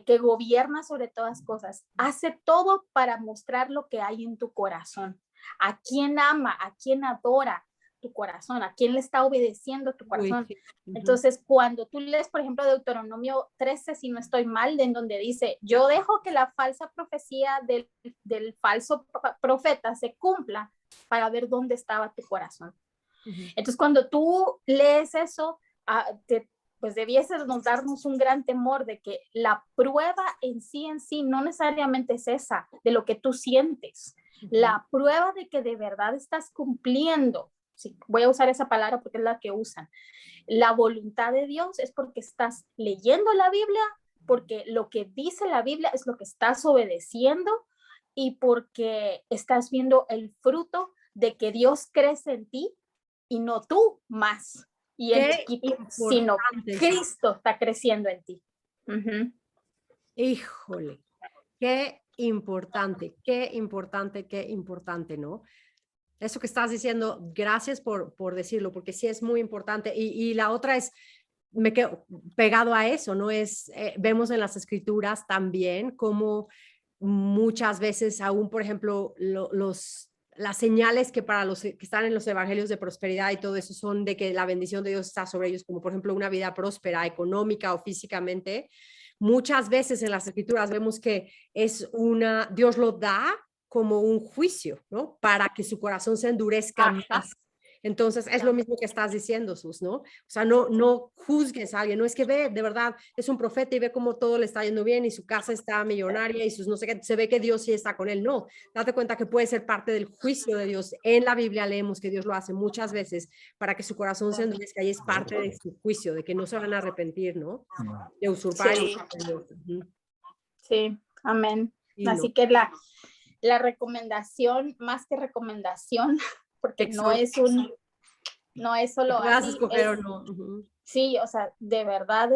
Speaker 2: que gobierna sobre todas cosas, hace todo para mostrar lo que hay en tu corazón, a quién ama, a quién adora tu corazón, a quién le está obedeciendo tu
Speaker 1: Uy,
Speaker 2: corazón.
Speaker 1: sí. Ujú.
Speaker 2: Entonces, cuando tú lees, por ejemplo, Deuteronomio 13, si no estoy mal, en donde dice, yo dejo que la falsa profecía del falso profeta se cumpla para ver dónde estaba tu corazón.
Speaker 1: Ujú.
Speaker 2: Entonces, cuando tú lees eso, pues debieses darnos un gran temor de que la prueba en sí no necesariamente es esa, de lo que tú sientes. La prueba de que de verdad estás cumpliendo, sí, voy a usar esa palabra porque es la que usan, la voluntad de Dios, es porque estás leyendo la Biblia, porque lo que dice la Biblia es lo que estás obedeciendo y porque estás viendo el fruto de que Dios crece en ti y no tú más y el chiquitín, sino Cristo está creciendo en ti.
Speaker 1: Híjole, qué importante, qué importante, qué importante, ¿no? Eso que estás diciendo, gracias por decirlo, porque sí es muy importante. Y la otra es, me quedo pegado a eso, ¿no? Vemos en las escrituras también como muchas veces aún, por ejemplo, las señales que para los que están en los evangelios de prosperidad y todo eso son de que la bendición de Dios está sobre ellos, como por ejemplo una vida próspera, económica o físicamente. Muchas veces en las escrituras vemos que Dios lo da como un juicio, ¿no? Para que su corazón se endurezca más. Entonces, es lo mismo que estás diciendo, Sus, ¿no? O sea, no juzgues a alguien, no es que ve, de verdad, es un profeta y ve cómo todo le está yendo bien y su casa está millonaria y sus no sé qué, se ve que Dios sí está con él. No, date cuenta que puede ser parte del juicio de Dios. En la Biblia leemos que Dios lo hace muchas veces para que su corazón se endurezca y es parte de su juicio, de que no se van a arrepentir, ¿no? De usurpar.
Speaker 2: Sí, sí. Amén. Sí, así no. Que la recomendación, más que recomendación, porque no es solo
Speaker 1: así. Escoger o no.
Speaker 2: Sí, o sea, de verdad,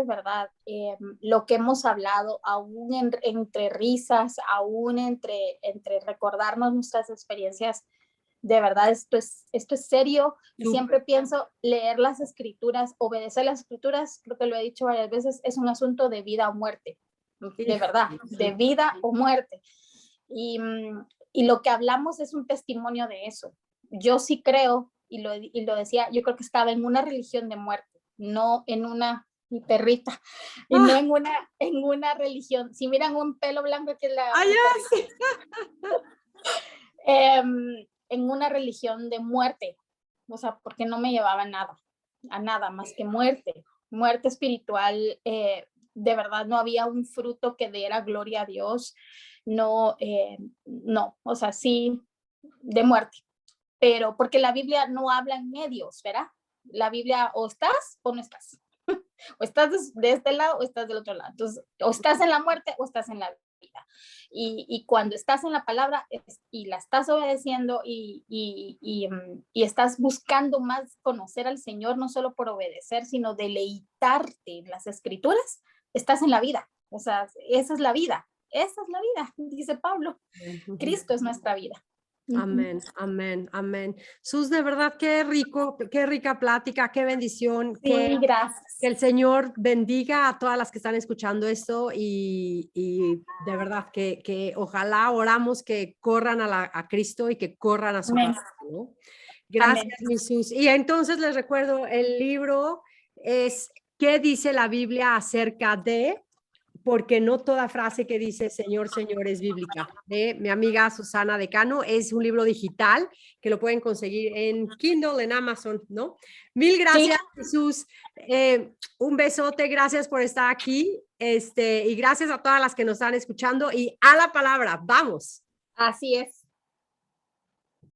Speaker 2: lo que hemos hablado, aún entre risas, aún entre recordarnos nuestras experiencias, de verdad, esto es serio. Y siempre pienso, leer las escrituras, obedecer las escrituras, creo que lo he dicho varias veces, es un asunto de vida o muerte, de verdad, de vida o muerte. Y lo que hablamos es un testimonio de eso. Yo sí creo, y lo decía, yo creo que estaba en una religión de muerte, no en una, mi perrita, y no en una religión. Si miran un pelo blanco que es la...
Speaker 1: Sí.
Speaker 2: En una religión de muerte, o sea, porque no me llevaba a nada más que muerte espiritual. De verdad no había un fruto que diera gloria a Dios. No, o sea, sí, de muerte, pero porque la Biblia no habla en medios, ¿verdad? La Biblia o estás o no estás, o estás de este lado o estás del otro lado. Entonces, o estás en la muerte o estás en la vida. Y cuando estás en la palabra y la estás obedeciendo y estás buscando más conocer al Señor, no solo por obedecer, sino deleitarte en las escrituras, estás en la vida. O sea, esa es la vida, dice Pablo. Cristo es nuestra vida.
Speaker 1: Amén, amén, amén. Sus, de verdad, qué rico, qué rica plática, qué bendición.
Speaker 2: Sí, gracias.
Speaker 1: Que el Señor bendiga a todas las que están escuchando esto y de verdad que ojalá oramos que corran a Cristo y que corran a su casa, ¿no? Gracias, mi Sus. Y entonces les recuerdo, el libro es ¿Qué dice la Biblia acerca de? Porque no toda frase que dice Señor, Señor es bíblica. Mi amiga Susana Decano, es un libro digital que lo pueden conseguir en Kindle, en Amazon, ¿no? Mil gracias, sí. Jesús. Un besote, gracias por estar aquí. Y gracias a todas las que nos están escuchando y a la palabra, vamos.
Speaker 2: Así es.